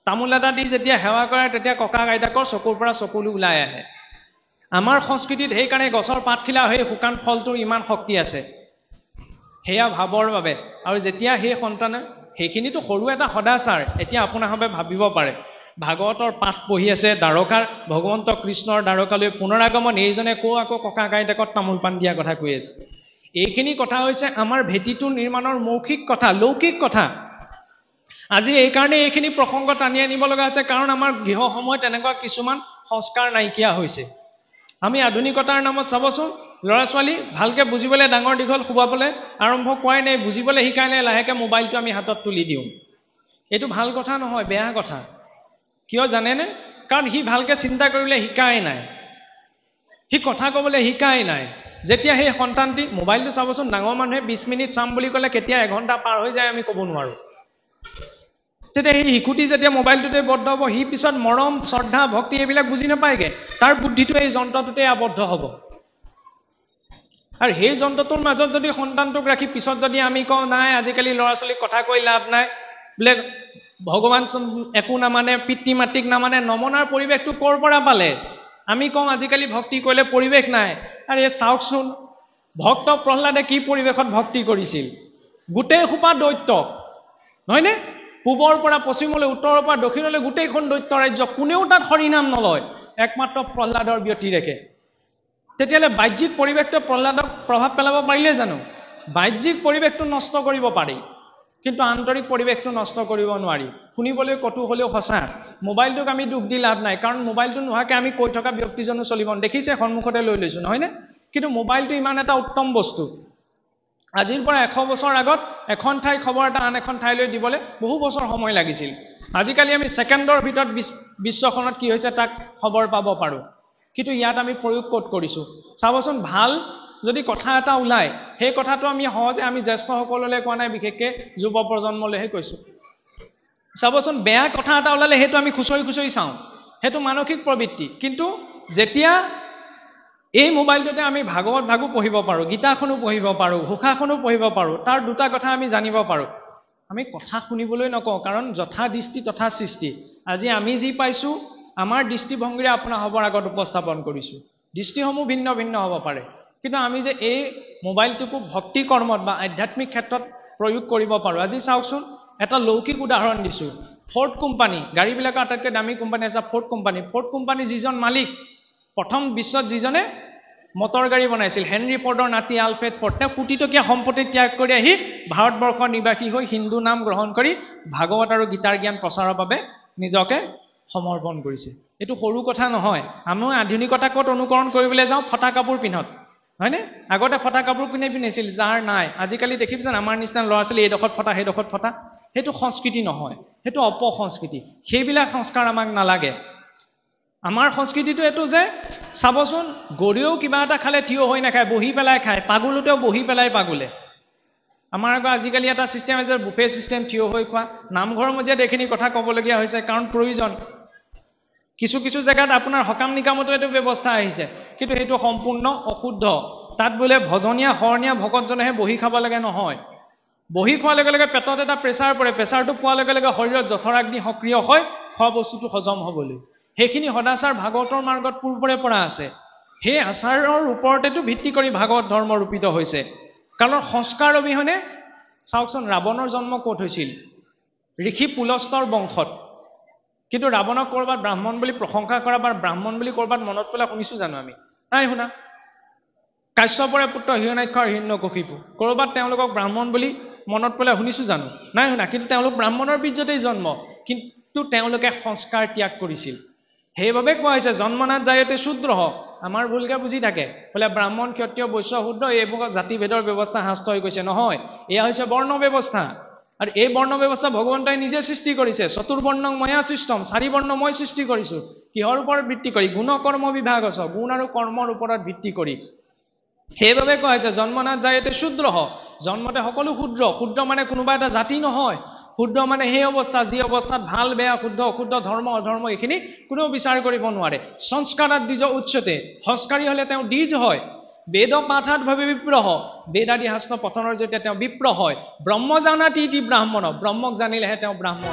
তামোল এটা দি যেতিয়া সেৱা কৰে তেতিয়া ককা আইতাকৰ চকুৰ পৰা চকুলো ওলাই আহে আমাৰ সংস্কৃতিত সেইকাৰণে গছৰ পাতখিলা হৈ শুকান ফলটোৰ ইমান শক্তি আছে সেয়া ভাবৰ বাবে আৰু যেতিয়া সেই সন্তানে সেইখিনিতো সৰু এটা সদাচাৰ এতিয়া আপোনাৰভাৱে ভাবিব পাৰে ভাগৱতৰ পাঠ পঢ়ি আছে দ্বাৰকাৰ ভগৱন্ত কৃষ্ণৰ দ্বাৰকালৈ পুনৰাগমন এইজনে আকৌ ককা আইতাকক তামোল পাণ দিয়া কথা কৈ আছে এইখিনি কথা হৈছে আমাৰ ভেটিটো নিৰ্মাণৰ মৌখিক কথা লৌকিক কথা আজি এই কাৰণে এইখিনি প্ৰসংগ টানি আনিব লগা আছে কাৰণ আমাৰ গৃহসমূহত তেনেকুৱা কিছুমান সংস্কাৰ নাইকিয়া হৈছে আমি আধুনিকতাৰ নামত চাবচোন ল'ৰা ছোৱালী ভালকে বুজিবলৈ ডাঙৰ দীঘল খুৱাবলৈ আৰম্ভ কৰাই নাই বুজিবলৈ শিকাই নাই লাহেকে মোবাইলটো আমি হাতত তুলি দিওঁ এইটো ভাল কথা নহয় বেয়া কথা কিয় জানেনে কাৰণ সি ভালকে চিন্তা কৰিবলৈ শিকাই নাই সি কথা ক'বলৈ শিকাই নাই যেতিয়া সেই সন্তানটি মোবাইলটো চাবচোন ডাঙৰ মানুহে 20 মিনিট চাম বুলি ক'লে কেতিয়া এঘণ্টা পাৰ হৈ যায় আমি ক'ব নোৱাৰো তেতিয়া সেই শিশুটি যেতিয়া মোবাইলটোতে বদ্ধ হ'ব সি পিছত মৰম শ্ৰদ্ধা ভক্তি এইবিলাক বুজি নাপায়গে তাৰ বুদ্ধিটো এই যন্ত্ৰটোতে আবদ্ধ হ'ব আৰু সেই যন্ত্ৰটোৰ মাজত যদি সন্তানটোক ৰাখি পিছত যদি আমি কওঁ নাই আজিকালি ল'ৰা ছোৱালীক কথা কৈ লাভ নাই বোলে ভগৱান একো নামানে পিতৃ মাতৃক নামানে নমনাৰ পৰিৱেশটো ক'ৰ পৰা পালে আমি কওঁ আজিকালি ভক্তি কৰিলে পৰিৱেশ নাই আৰু এই চাওকচোন ভক্ত প্ৰহ্লাদে কি পৰিৱেশত ভক্তি কৰিছিল গোটেই সোপা দৈত্য নহয়নে পূবৰ পৰা পশ্চিমলৈ উত্তৰৰ পৰা দক্ষিণলৈ গোটেইখন দৈত্য ৰাজ্য কোনেও তাত হৰিনাম নলয় একমাত্ৰ প্ৰহ্লাদৰ ব্যতিৰেকে তেতিয়ালে বাহ্যিক পৰিৱেশটো প্ৰহ্লাদক প্ৰভাৱ পেলাব পাৰিলে জানো বাহ্যিক পৰিৱেশটো নষ্ট কৰিব পাৰি কিন্তু আন্তৰিক পৰিৱেশটো নষ্ট কৰিব নোৱাৰি শুনিবলৈ কটু হলেও সঁচা মোবাইলটোক আমি দুখ দি লাভ নাই কাৰণ মোবাইলটো নোহাকে আমি কৈ থকা ব্যক্তিজনো চলিব দেখিছে সন্মুখতে লৈ লৈছো নহয়নে কিন্তু মোবাইলটো ইমান এটা উত্তম বস্তু আজিৰ পৰা 100 বছৰ আগত এখন ঠাই খবৰ এটা আন এখন ঠাইলৈ দিবলৈ বহু বছৰ সময় লাগিছিল আজিকালি আমি সেকেন্ডৰ ভিতৰত বিশ্বখনত কি হৈছে তাক খবৰ পাব পাৰো কিন্তু ইয়াত আমি প্ৰয়োগ ক'ত কৰিছো চাবচোন ভাল যদি কথা এটা ওলায় সেই কথাটো আমি সহজে আমি জ্যেষ্ঠসকললৈ কোৱা নাই বিশেষকৈ যুৱ প্ৰজন্মলৈহে কৈছো চাবচোন বেয়া কথা এটা ওলালে সেইটো আমি খুচৰি চাওঁ সেইটো মানসিক প্ৰবৃত্তি কিন্তু যেতিয়া এই মোবাইলটোতে আমি ভাগৱত ভাগো পঢ়িব পাৰো গীতাখনো পঢ়িব পাৰো ঘোষাখনো পঢ়িব পাৰো তাৰ দুটা কথা আমি জানিব পাৰো আমি কথা শুনিবলৈ নকওঁ কাৰণ যথা দৃষ্টি তথা সৃষ্টি আজি আমি যি পাইছো আমাৰ দৃষ্টিভংগীৰে আপোনাৰ হবৰ আগত উপস্থাপন কৰিছো দৃষ্টিসমূহ ভিন্ন ভিন্ন হ'ব পাৰে কিন্তু আমি যে এই মোবাইলটোকো ভক্তি কৰ্মত বা আধ্যাত্মিক ক্ষেত্ৰত প্ৰয়োগ কৰিব পাৰো আজি চাওকচোন এটা লৌকিক উদাহৰণ দিছো ফৰ্ড কোম্পানী গাড়ীবিলাকৰ আটাইতকৈ দামী কোম্পানী আছে ফৰ্ড কোম্পানী যিজন মালিক প্ৰথম বিশ্বত যিজনে মটৰ গাড়ী বনাইছিল হেনৰি ফৰ্ডৰ নাতি আলফ্ৰেড ফৰ্ড তেওঁ কোটিটকীয়া সম্পত্তি ত্যাগ কৰি আহি ভাৰতবৰ্ষৰ নিবাসী হৈ হিন্দু নাম গ্ৰহণ কৰি ভাগৱত আৰু গীতাৰ জ্ঞান প্ৰচাৰৰ বাবে নিজকে সমৰ্পণ কৰিছে এইটো সৰু কথা নহয় আমি আধুনিকতা ক'ত অনুকৰণ কৰিবলৈ যাওঁ ফটা কাপোৰ পিন্ধত হয়নে আগতে ফটা কাপোৰ পিন্ধিছিল যাৰ নাই আজিকালি দেখিছেন আমাৰ নিচিনা ল'ৰা ছোৱালী এইডোখৰত ফটা সেইডোখৰত ফটা সেইটো সংস্কৃতি নহয় সেইটো অপসংস্কৃতি সেইবিলাক সংস্কাৰ আমাক নালাগে আমাৰ সংস্কৃতিটো এইটো যে চাবচোন গৰুৱেও কিবা এটা খালে থিয় হৈ নাখায় বহি পেলাই খায় পাগলুতেও বহি পেলাই পাগলে আমাৰ আকৌ আজিকালি এটা চিষ্টেম আছে বুফে চিষ্টেম থিয় হৈ খোৱা নামঘৰৰ মজিয়াত এইখিনি কথা ক'বলগীয়া হৈছে কাৰণ প্ৰয়োজন কিছু জেগাত আপোনাৰ হকাম নিকামতো এইটো ব্যৱস্থা আহিছে কিন্তু সেইটো সম্পূৰ্ণ অশুদ্ধ তাত বোলে ভজনীয়া হৰণীয়া ভকতজনেহে বহি খাব লাগে নহয় বহি খোৱাৰ লগে লগে পেটত এটা প্ৰেছাৰ পৰে প্ৰেছাৰটো পোৱাৰ লগে লগে শৰীৰত জঠৰাগ্নি সক্ৰিয় হয় খোৱা বস্তুটো হজম হ'বলৈ সেইখিনি সদাচাৰ ভাগৱতৰ মাৰ্গত পূৰ্বৰে পৰা আছে সেই আচাৰৰ ওপৰতেতো ভিত্তি কৰি ভাগৱত ধৰ্ম ৰূপিত হৈছে কাৰণ সংস্কাৰ অবিহনে চাওকচোন ৰাৱণৰ জন্ম ক'ত হৈছিল ঋষি পুলস্তৰ বংশত কিন্তু ৰাৱণক কৰবাত ব্ৰাহ্মণ বুলি প্ৰশংসা কৰা বা ব্ৰাহ্মণ বুলি কৰবাত মনত পেলাই শুনিছো জানো আমি নাই শুনা কাশ্যপৰে পুত্ৰ হিৰণ্যাক্ষ হিৰণ্যকশিপু কৰবাত তেওঁলোকক ব্ৰাহ্মণ বুলি মনত পেলাই শুনিছো জানো নাই শুনা কিন্তু তেওঁলোক ব্ৰাহ্মণৰ বীৰ্যতেই জন্ম কিন্তু তেওঁলোকে সংস্কাৰ ত্যাগ কৰিছিল সেইবাবে কোৱা হৈছে জন্মনাথ জায়তে শূদ্ৰঃ আমাৰ ভুলকে বুজি থাকে বোলে ব্ৰাহ্মণ ক্ষত্ৰিয় বৈশ্য শূদ্ৰ এইবোৰ জাতিভেদৰ ব্যৱস্থা হ্ৰাস হৈ গৈছে নহয় এয়া হৈছে বৰ্ণ ব্যৱস্থা আৰু এই বৰ্ণ ব্যৱস্থা ভগৱন্তই নিজে সৃষ্টি কৰিছে চতুৰ্বৰ্ণং ময়া সৃষ্টম চাৰি বৰ্ণ মই সৃষ্টি কৰিছো কিহৰ ওপৰত ভিত্তি কৰি গুণ কৰ্ম বিভাগ আছে গুণ আৰু কৰ্মৰ ওপৰত ভিত্তি কৰি সেইবাবে কোৱা হৈছে জন্মনাথ জায়তে শূদ্ৰ জন্মতে সকলো শূদ্ৰ শূদ্ৰ মানে কোনোবা এটা জাতি নহয় শুদ্ধ মানে সেই অৱস্থা যি অৱস্থাত ভাল বেয়া শুদ্ধ অশুদ্ধ ধৰ্ম অধৰ্ম এইখিনি কোনো বিচাৰ কৰিব নোৱাৰে সংস্কাৰাত দ্বিজ উচ্চতে সংস্কাৰী হলে তেওঁ দ্বিজ হয় বেদ পাঠাত ভাৱে বিপ্ৰহ বেদাদি শাস্ত্ৰ পঠনৰ যেতিয়া তেওঁ বিপ্ৰ হয় ব্ৰহ্ম জানাতি ইতি ব্ৰাহ্মণ ব্ৰহ্মক জানিলেহে তেওঁ ব্ৰাহ্মণ